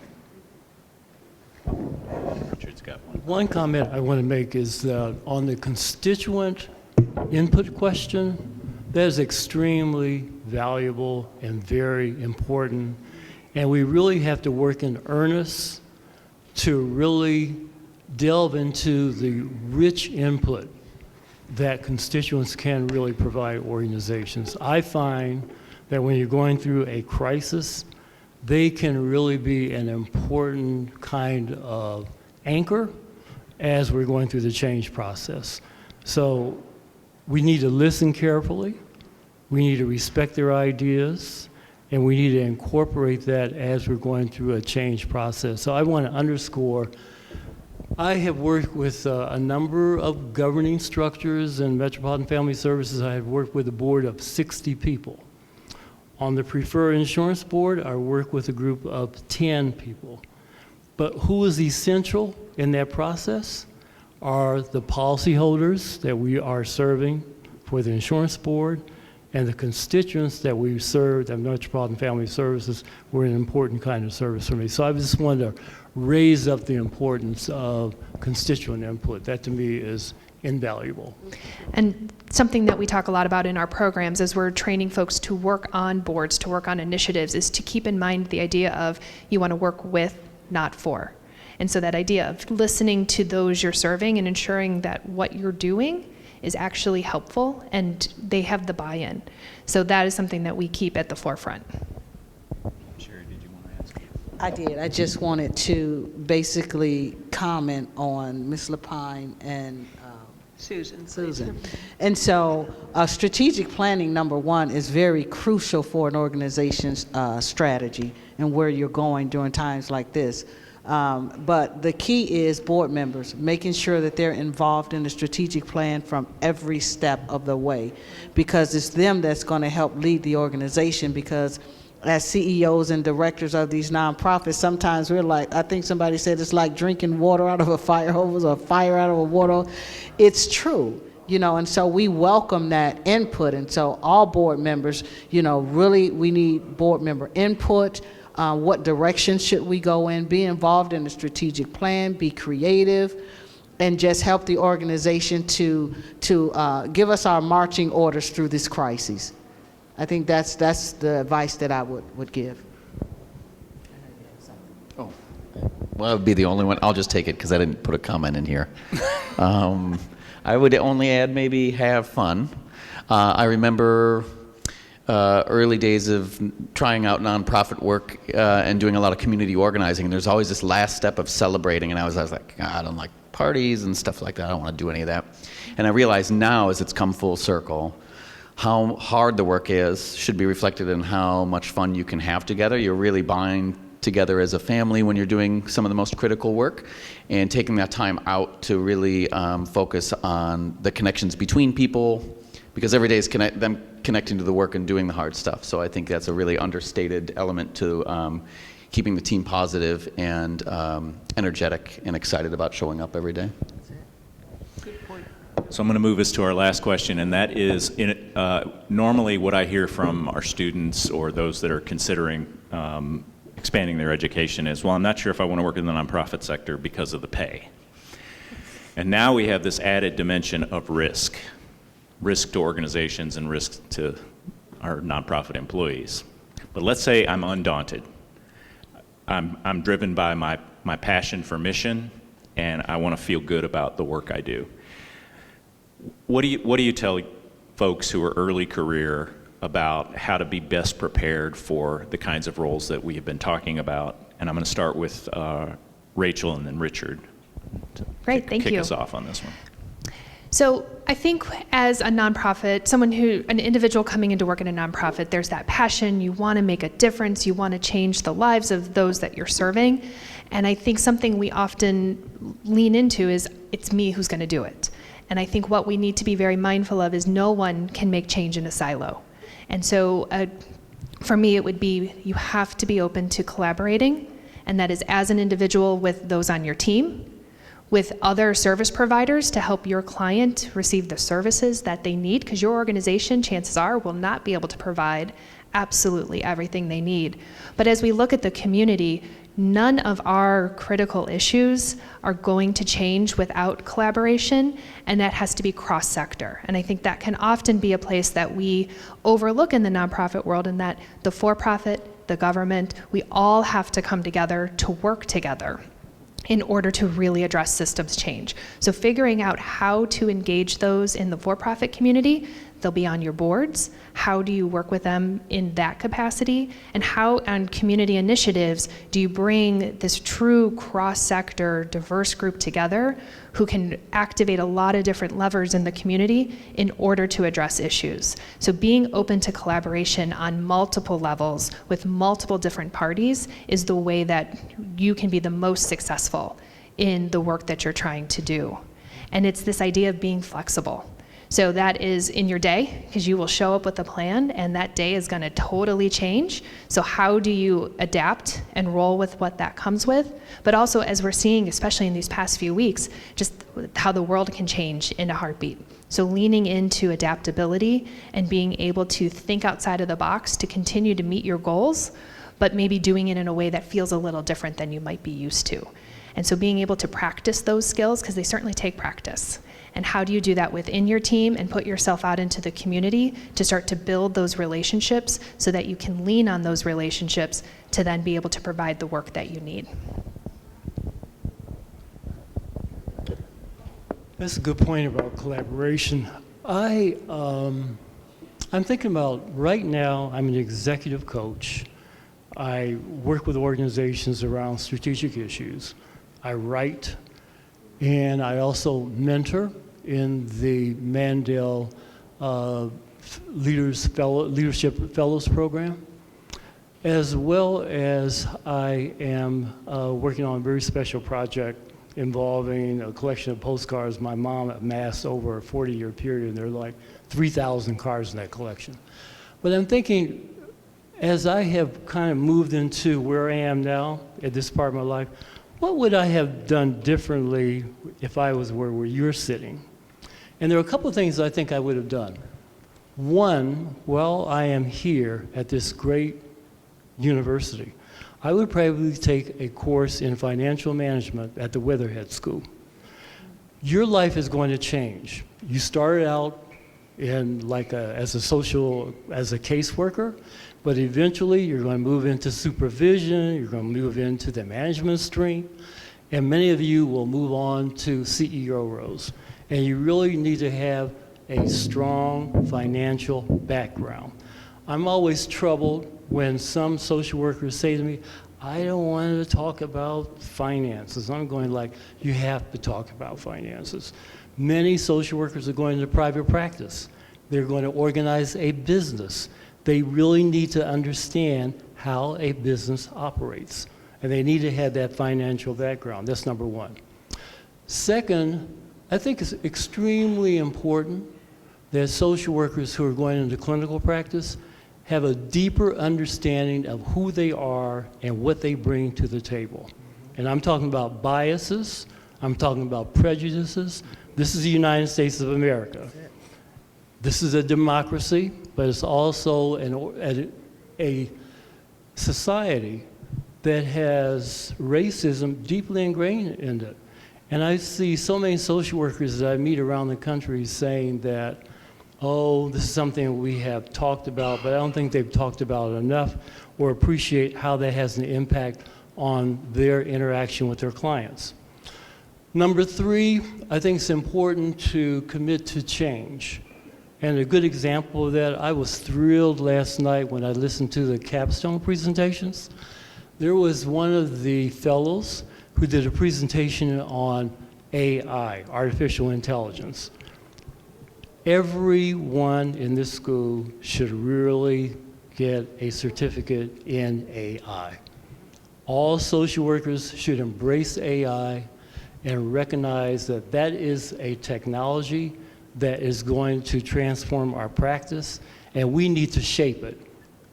Richard's got one. One comment I want to make is that on the constituent input question, that is extremely valuable and very important. And we really have to work in earnest to really delve into the rich input that constituents can really provide organizations. I find that when you're going through a crisis, they can really be an important kind of anchor as we're going through the change process. So we need to listen carefully, we need to respect their ideas, and we need to incorporate that as we're going through a change process. So I want to underscore, I have worked with a number of governing structures in Metropolitan Family Services. I have worked with a board of 60 people. On the Preferred Insurance Board, I work with a group of 10 people. But who is essential in that process are the policyholders that we are serving for the insurance board, and the constituents that we serve at Metropolitan Family Services were an important kind of service for me. So I just wanted to raise up the importance of constituent input. That to me is invaluable. And something that we talk a lot about in our programs as we're training folks to work on boards, to work on initiatives, is to keep in mind the idea of you want to work with, not for. And so that idea of listening to those you're serving and ensuring that what you're doing is actually helpful and they have the buy-in. So that is something that we keep at the forefront. Sherry, did you want to ask? I did. I just wanted to basically comment on Ms. Lapine and Susan. And so strategic planning, number one, is very crucial for an organization's strategy and where you're going during times like this. But the key is board members, making sure that they're involved in the strategic plan from every step of the way, because it's them that's going to help lead the organization. Because as CEOs and directors of these nonprofits, sometimes we're like, I think somebody said it's like drinking water out of a fire hose or fire out of a water hose. It's true. and so we welcome that input. And so all board members, really we need board member input. What direction should we go in? Be involved in the strategic plan, be creative, and just help the organization to give us our marching orders through this crisis. I think that's the advice that I would give. Oh, well, I would be the only one. I'll just take it because I didn't put a comment in here. I would only add maybe have fun. I remember early days of trying out nonprofit work and doing a lot of community organizing, and there's always this last step of celebrating, and I was like, I don't like parties and stuff like that. I don't want to do any of that. And I realize now, as it's come full circle, how hard the work is should be reflected in how much fun you can have together. You're really buying together as a family when you're doing some of the most critical work, and taking that time out to really focus on the connections between people, because every day is them connecting to the work and doing the hard stuff. So I think that's a really understated element to keeping the team positive and energetic and excited about showing up every day. So I'm going to move us to our last question, and that is, normally what I hear from our students or those that are considering expanding their education is, well, I'm not sure if I want to work in the nonprofit sector because of the pay. And now we have this added dimension of risk to organizations and risk to our nonprofit employees. But let's say I'm undaunted. I'm driven by my passion for mission, and I want to feel good about the work I do. What do you tell folks who are early career about how to be best prepared for the kinds of roles that we have been talking about? And I'm going to start with Rachel and then Richard. Great, thank you. Kick us off on this one. So I think as a nonprofit, an individual coming into work in a nonprofit, there's that passion, you want to make a difference, you want to change the lives of those that you're serving. And I think something we often lean into is, it's me who's going to do it. And I think what we need to be very mindful of is no one can make change in a silo. And so for me, it would be, you have to be open to collaborating, and that is as an individual with those on your team, with other service providers to help your client receive the services that they need, because your organization, chances are, will not be able to provide absolutely everything they need. But as we look at the community, none of our critical issues are going to change without collaboration, and that has to be cross-sector. And I think that can often be a place that we overlook in the nonprofit world, in that the for-profit, the government, we all have to come together to work together in order to really address systems change. So figuring out how to engage those in the for-profit community, they'll be on your boards. How do you work with them in that capacity? And how, on community initiatives, do you bring this true cross-sector, diverse group together who can activate a lot of different levers in the community in order to address issues? So being open to collaboration on multiple levels with multiple different parties is the way that you can be the most successful in the work that you're trying to do. And it's this idea of being flexible. So that is in your day, because you will show up with a plan, and that day is going to totally change. So how do you adapt and roll with what that comes with? But also, as we're seeing, especially in these past few weeks, just how the world can change in a heartbeat. So leaning into adaptability and being able to think outside of the box to continue to meet your goals, but maybe doing it in a way that feels a little different than you might be used to. And so being able to practice those skills, because they certainly take practice. And how do you do that within your team and put yourself out into the community to start to build those relationships so that you can lean on those relationships to then be able to provide the work that you need? That's a good point about collaboration. I'm thinking about, right now, I'm an executive coach. I work with organizations around strategic issues. I write, and I also mentor in the Mandel Leadership Fellows Program, as well as I am working on a very special project involving a collection of postcards my mom amassed over a 40-year period, and there are like 3,000 cards in that collection. But I'm thinking, as I have kind of moved into where I am now at this part of my life, what would I have done differently if I was where you're sitting? And there are a couple of things I think I would have done. One, while I am here at this great university, I would probably take a course in financial management at the Weatherhead School. Your life is going to change. You started out in as a caseworker, but eventually you're going to move into supervision, you're going to move into the management stream, and many of you will move on to CEO roles. And you really need to have a strong financial background. I'm always troubled when some social workers say to me, I don't want to talk about finances. I'm going like, you have to talk about finances. Many social workers are going into private practice. They're going to organize a business. They really need to understand how a business operates. And they need to have that financial background. That's number one. Second, I think it's extremely important that social workers who are going into clinical practice have a deeper understanding of who they are and what they bring to the table. And I'm talking about biases, I'm talking about prejudices. This is the United States of America. This is a democracy, but it's also a society that has racism deeply ingrained in it. And I see so many social workers that I meet around the country saying that, oh, this is something we have talked about, but I don't think they've talked about it enough or appreciate how that has an impact on their interaction with their clients. Number three, I think it's important to commit to change. And a good example of that, I was thrilled last night when I listened to the capstone presentations. There was one of the fellows who did a presentation on AI, artificial intelligence. Everyone in this school should really get a certificate in AI. All social workers should embrace AI and recognize that that is a technology that is going to transform our practice, and we need to shape it.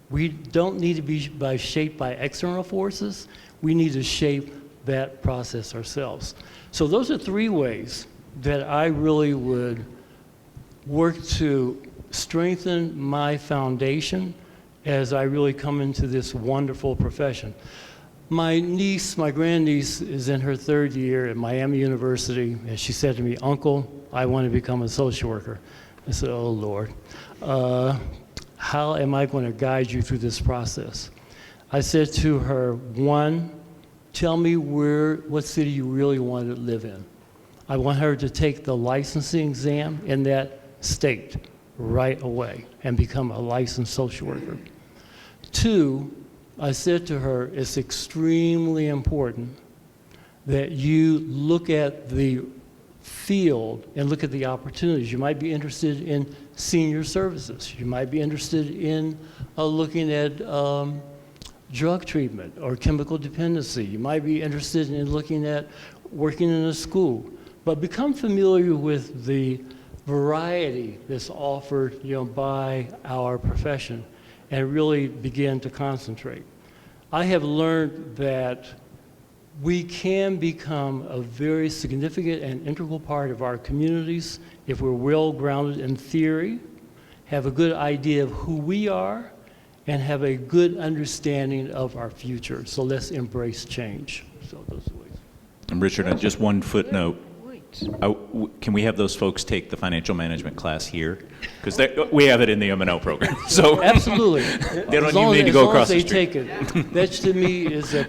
We don't need to be shaped by external forces. We need to shape that process ourselves. So those are three ways that I really would work to strengthen my foundation as I really come into this wonderful profession. My niece, my grandniece, is in her third year at Miami University, and she said to me, Uncle, I want to become a social worker. I said, oh, Lord. How am I going to guide you through this process? I said to her, one, tell me what city you really want to live in. I want her to take the licensing exam in that state right away and become a licensed social worker. Two, I said to her, it's extremely important that you look at the field and look at the opportunities. You might be interested in senior services. You might be interested in looking at drug treatment or chemical dependency. You might be interested in looking at working in a school. But become familiar with the variety that's offered, by our profession, and really begin to concentrate. I have learned that we can become a very significant and integral part of our communities if we're well grounded in theory, have a good idea of who we are, and have a good understanding of our future. So let's embrace change. So those are ways. And Richard, just one footnote. Can we have those folks take the financial management class here? Because we have it in the M&L program. So absolutely. They don't even need to go across the street. As long as they take it. That to me is a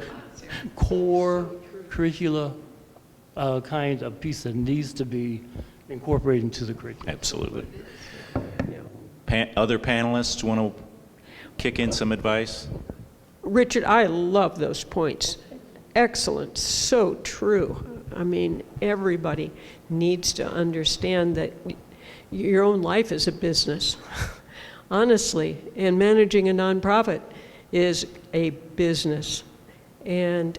core curricula kind of piece that needs to be incorporated into the curriculum. Absolutely. Other panelists want to kick in some advice? Richard, I love those points. Excellent, so true. I mean, everybody needs to understand that your own life is a business, honestly, and managing a nonprofit is a business. And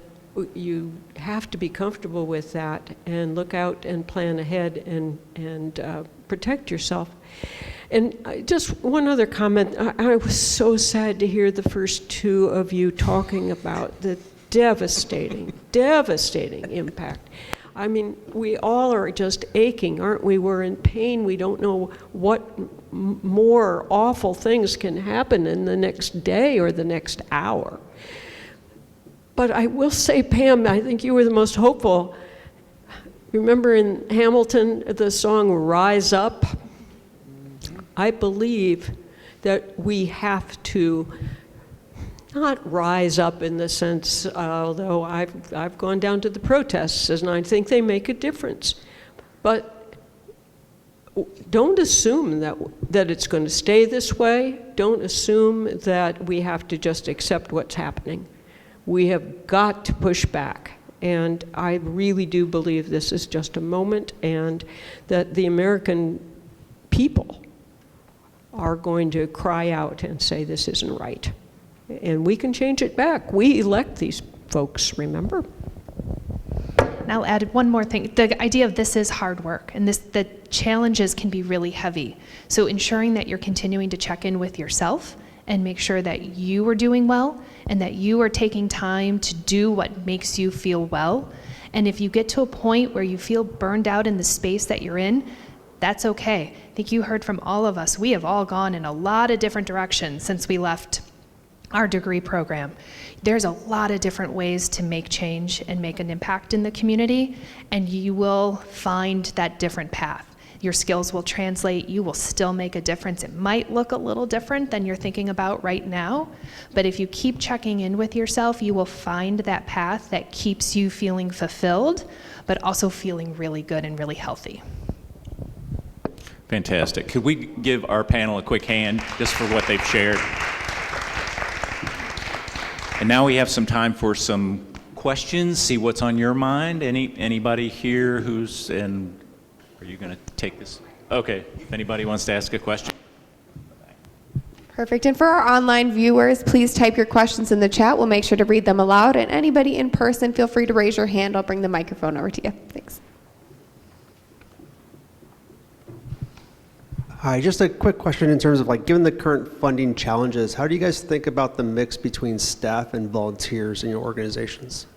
you have to be comfortable with that and look out and plan ahead and protect yourself. And just one other comment. I was so sad to hear the first two of you talking about the devastating impact. I mean, we all are just aching, aren't we? We're in pain. We don't know what more awful things can happen in the next day or the next hour. But I will say, Pam, I think you were the most hopeful. Remember in Hamilton, the song Rise Up? I believe that we have to not rise up in the sense, although I've gone down to the protests and I think they make a difference. But don't assume that it's going to stay this way. Don't assume that we have to just accept what's happening. We have got to push back. And I really do believe this is just a moment, and that the American people are going to cry out and say this isn't right. And we can change it back. We elect these folks, remember? And I'll add one more thing. The idea of this is hard work, and the challenges can be really heavy. So ensuring that you're continuing to check in with yourself and make sure that you are doing well and that you are taking time to do what makes you feel well. And if you get to a point where you feel burned out in the space that you're in, that's okay. I think you heard from all of us. We have all gone in a lot of different directions since we left our degree program. There's a lot of different ways to make change and make an impact in the community, and you will find that different path. Your skills will translate, you will still make a difference. It might look a little different than you're thinking about right now, but if you keep checking in with yourself, you will find that path that keeps you feeling fulfilled, but also feeling really good and really healthy. Fantastic. Could we give our panel a quick hand just for what they've shared? And now we have some time for some questions, see what's on your mind. Anybody here who's in, are you going to take this? Okay, if anybody wants to ask a question. Perfect. And for our online viewers, please type your questions in the chat. We'll make sure to read them aloud. And anybody in person, feel free to raise your hand. I'll bring the microphone over to you. Thanks. Hi, just a quick question in terms of given the current funding challenges, how do you guys think about the mix between staff and volunteers in your organizations?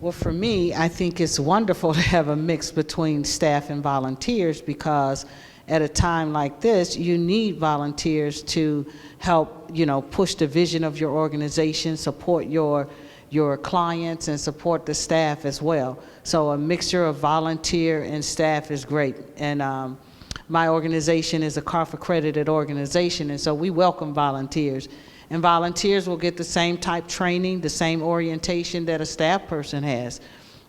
Well, for me, I think it's wonderful to have a mix between staff and volunteers, because at a time like this, you need volunteers to help, push the vision of your organization, support your clients, and support the staff as well. So a mixture of volunteer and staff is great. And my organization is a CARF accredited organization, and so we welcome volunteers. And volunteers will get the same type training, the same orientation that a staff person has.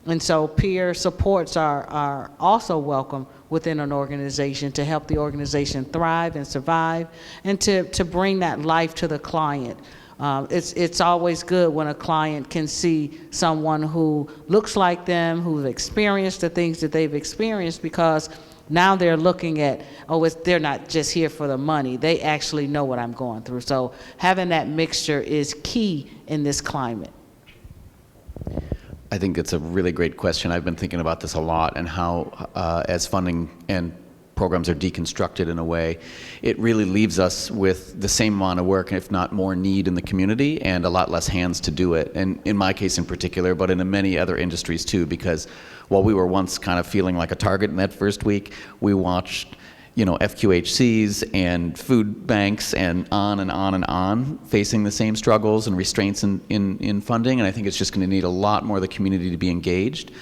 And so peer supports are also welcome within an organization to help the organization thrive and survive, and to bring that life to the client. It's always good when a client can see someone who looks like them, who's experienced the things that they've experienced, because now they're looking at, they're not just here for the money. They actually know what I'm going through. So having that mixture is key in this climate. I think it's a really great question. I've been thinking about this a lot, and how as funding and programs are deconstructed in a way, it really leaves us with the same amount of work, if not more need in the community, and a lot less hands to do it. And in my case in particular, but in many other industries too, because while we were once kind of feeling like a target in that first week, we watched FQHCs and food banks and on and on and on facing the same struggles and restraints in funding. And I think it's just going to need a lot more of the community to be engaged.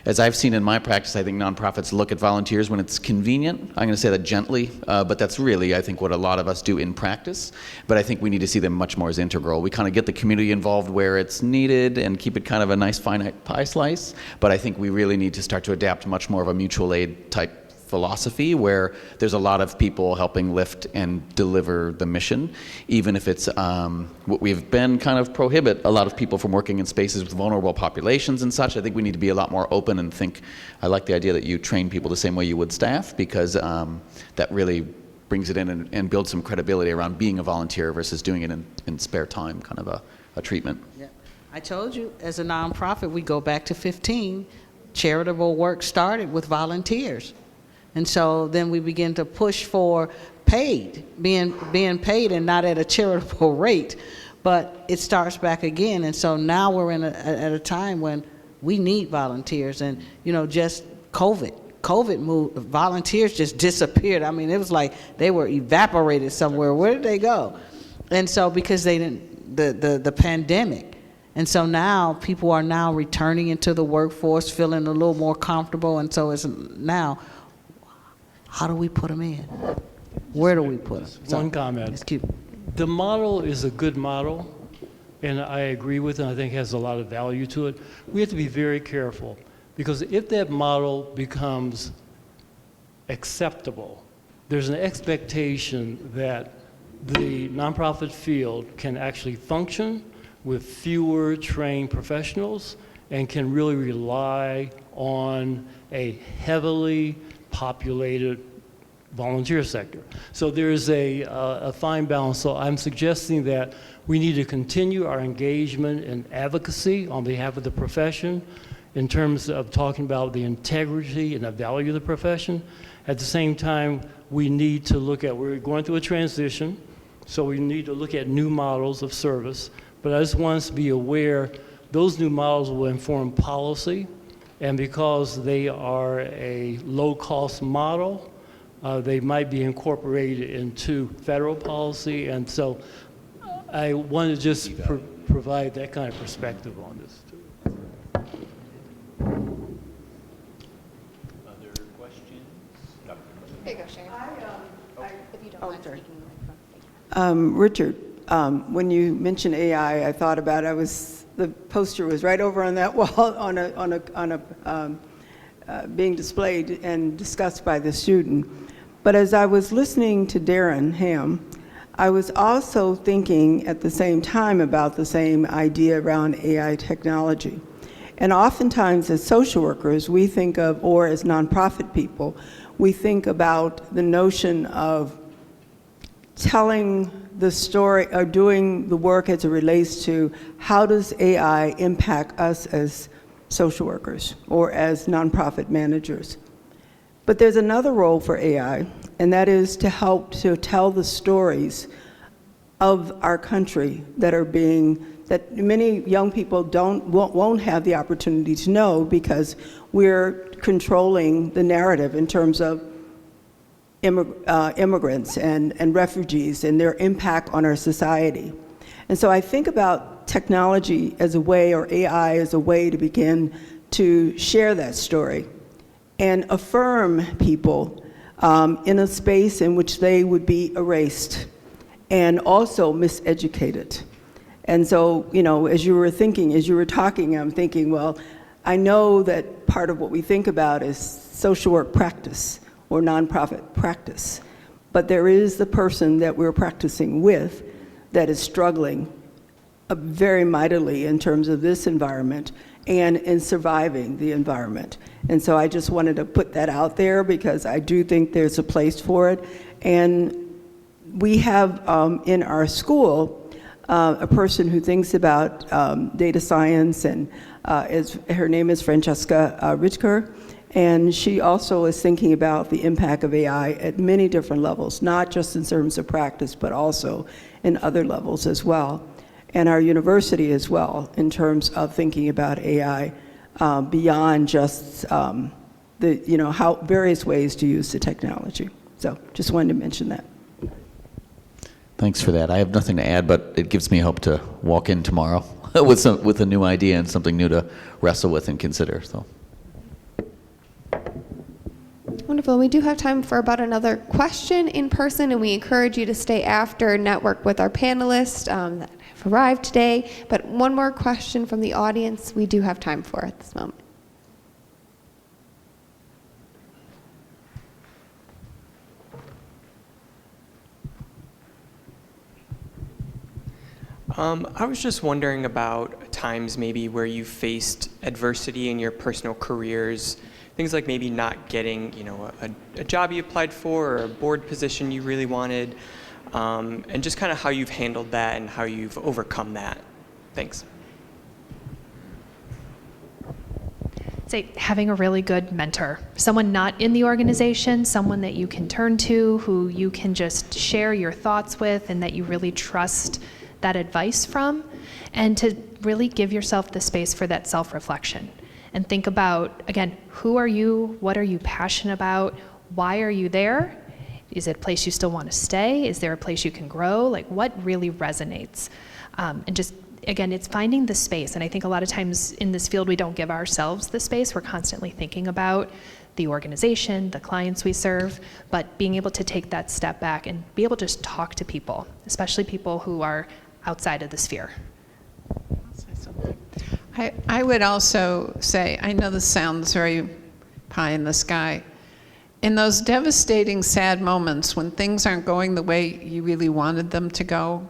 As I've seen in my practice, I think nonprofits look at volunteers when it's convenient. I'm going to say that gently, but that's really, I think, what a lot of us do in practice. But I think we need to see them much more as integral. We kind of get the community involved where it's needed and keep it kind of a nice finite pie slice. But I think we really need to start to adapt much more of a mutual aid type philosophy, where there's a lot of people helping lift and deliver the mission, even if it's what we've been kind of prohibit a lot of people from working in spaces with vulnerable populations and such. I think we need to be a lot more open and think. I like the idea that you train people the same way you would staff, because that really brings it in and builds some credibility around being a volunteer versus doing it in spare time, kind of a treatment. Yeah. I told you, as a nonprofit, we go back to 15. Charitable work started with volunteers. And so then we begin to push for being paid, and not at a charitable rate. But it starts back again. And so now we're at a time when we need volunteers. And, you know, just COVID moved, volunteers just disappeared. I mean, it was like they were evaporated somewhere. Where did they go? And so because they didn't, the pandemic. And so now people are now returning into the workforce, feeling a little more comfortable. And so it's now, how do we put them in? Where do we put them? One comment. It's cute. The model is a good model, and I agree with it. I think it has a lot of value to it. We have to be very careful, because if that model becomes acceptable, there's an expectation that the nonprofit field can actually function with fewer trained professionals and can really rely on a heavily populated volunteer sector. So there's a fine balance. So I'm suggesting that we need to continue our engagement and advocacy on behalf of the profession in terms of talking about the integrity and the value of the profession. At the same time, we need to look at, we're going through a transition, so we need to look at new models of service. But I just want us to be aware those new models will inform policy, and because they are a low-cost model, they might be incorporated into federal policy. And so I want to just provide that kind of perspective on this too. Other questions? There you go, Sharon. If you don't mind speaking in the microphone. Richard, when you mentioned AI, I thought about it. The poster was right over on that wall being displayed and discussed by the student. But as I was listening to Darren Ham, I was also thinking at the same time about the same idea around AI technology. And oftentimes as social workers, we think of, or as nonprofit people, we think about the notion of telling the story or doing the work as it relates to how does AI impact us as social workers or as nonprofit managers. But there's another role for AI, and that is to help to tell the stories of our country that many young people won't have the opportunity to know, because we're controlling the narrative in terms of immigrants and refugees and their impact on our society. And so I think about technology as a way, or AI as a way, to begin to share that story and affirm people in a space in which they would be erased and also miseducated. And so, you know, as you were talking, I'm thinking, well, I know that part of what we think about is social work practice or nonprofit practice, but there is the person that we're practicing with that is struggling very mightily in terms of this environment and in surviving the environment. And so I just wanted to put that out there, because I do think there's a place for it. And we have in our school a person who thinks about data science, and her name is Francesca Ritker, and she also is thinking about the impact of AI at many different levels, not just in terms of practice, but also in other levels as well. And our university as well, in terms of thinking about AI beyond just how various ways to use the technology. So just wanted to mention that. Thanks for that. I have nothing to add, but it gives me hope to walk in tomorrow with a new idea and something new to wrestle with and consider. So. Wonderful. We do have time for about another question in person, and we encourage you to stay after, network with our panelists that have arrived today. But one more question from the audience we do have time for at this moment. I was just wondering about times maybe where you faced adversity in your personal careers, things like maybe not getting, a job you applied for or a board position you really wanted, and just kind of how you've handled that and how you've overcome that. Thanks. Say having a really good mentor, someone not in the organization, someone that you can turn to, who you can just share your thoughts with, and that you really trust that advice from, and to really give yourself the space for that self-reflection. and think about, again, who are you? What are you passionate about? Why are you there? Is it a place you still want to stay? Is there a place you can grow? Like, what really resonates? And just, again, it's finding the space. And I think a lot of times in this field, we don't give ourselves the space. We're constantly thinking about the organization, the clients we serve, but being able to take that step back and be able to just talk to people, especially people who are outside of the sphere. I would also say, I know this sounds very pie in the sky. In those devastating, sad moments when things aren't going the way you really wanted them to go,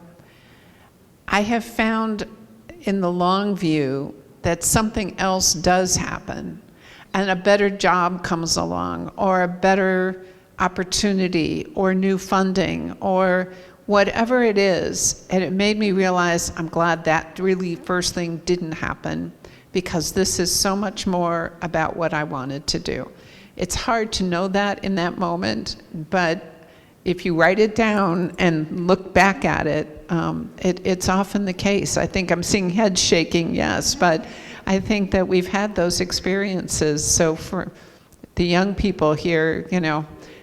I have found in the long view that something else does happen, and a better job comes along, or a better opportunity, or new funding, or whatever it is. And it made me realize I'm glad that really first thing didn't happen, because this is so much more about what I wanted to do. It's hard to know that in that moment, but if you write it down and look back at it, it's often the case. I think I'm seeing heads shaking, yes, but I think that we've had those experiences. So for the young people here,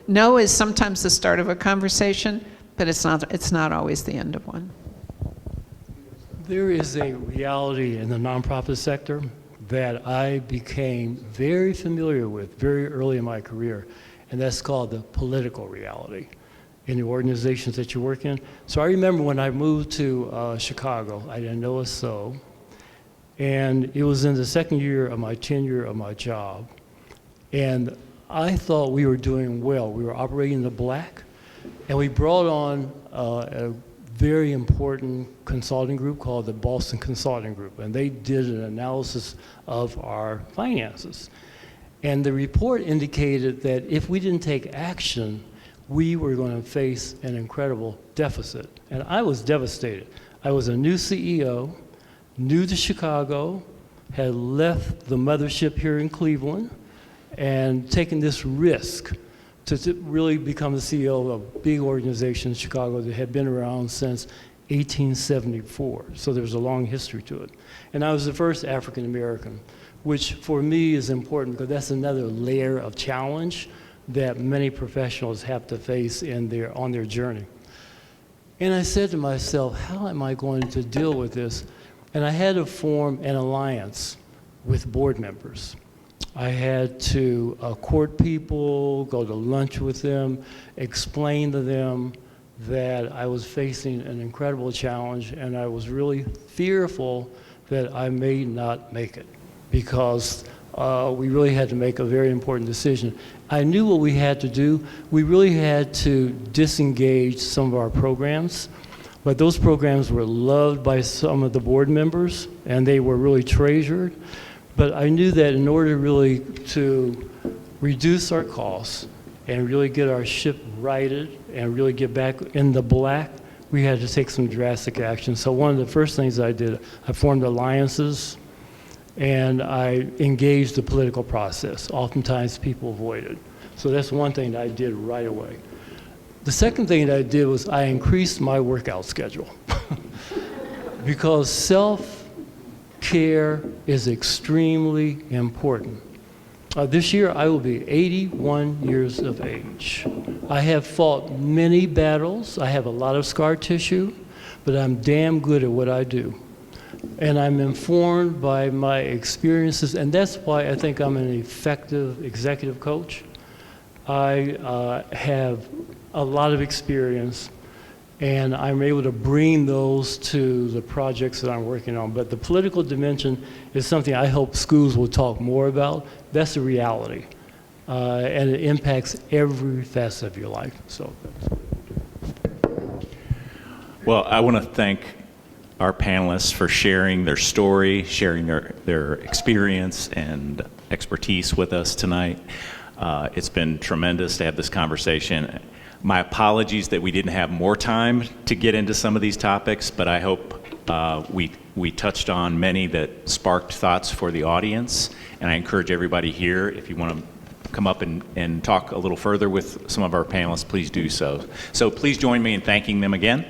no is sometimes the start of a conversation, but it's not always the end of one. There is a reality in the nonprofit sector that I became very familiar with very early in my career, and that's called the political reality in the organizations that you work in. So I remember when I moved to Chicago, I didn't know a soul, and it was in the second year of my tenure of my job, and I thought we were doing well. We were operating in the black, and we brought on a very important consulting group called the Boston Consulting Group, and they did an analysis of our finances. And the report indicated that if we didn't take action, we were going to face an incredible deficit. And I was devastated. I was a new CEO, new to Chicago, had left the mothership here in Cleveland, and taken this risk to really become the CEO of a big organization in Chicago that had been around since 1874. So there's a long history to it. And I was the first African American, which for me is important because that's another layer of challenge that many professionals have to face on their journey. And I said to myself, how am I going to deal with this? And I had to form an alliance with board members. I had to court people, go to lunch with them, explain to them that I was facing an incredible challenge, and I was really fearful that I may not make it because we really had to make a very important decision. I knew what we had to do. We really had to disengage some of our programs, but those programs were loved by some of the board members, and they were really treasured. But I knew that in order really to reduce our costs and really get our ship righted and really get back in the black, we had to take some drastic action. So one of the first things I did, I formed alliances and I engaged the political process. Oftentimes people avoid it. So that's one thing that I did right away. The second thing that I did was I increased my workout schedule because self-care is extremely important. This year I will be 81 years of age. I have fought many battles. I have a lot of scar tissue, but I'm damn good at what I do. And I'm informed by my experiences, and that's why I think I'm an effective executive coach. I have a lot of experience, and I'm able to bring those to the projects that I'm working on. But the political dimension is something I hope schools will talk more about. That's a reality, and it impacts every facet of your life. So, well, I want to thank our panelists for sharing their story, sharing their experience and expertise with us tonight. It's been tremendous to have this conversation. My apologies that we didn't have more time to get into some of these topics, but I hope we touched on many that sparked thoughts for the audience. And I encourage everybody here, if you want to come up and talk a little further with some of our panelists, please do so. So please join me in thanking them again.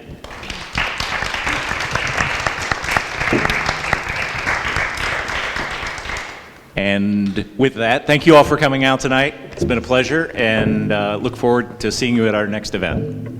And with that, thank you all for coming out tonight. It's been a pleasure, and look forward to seeing you at our next event.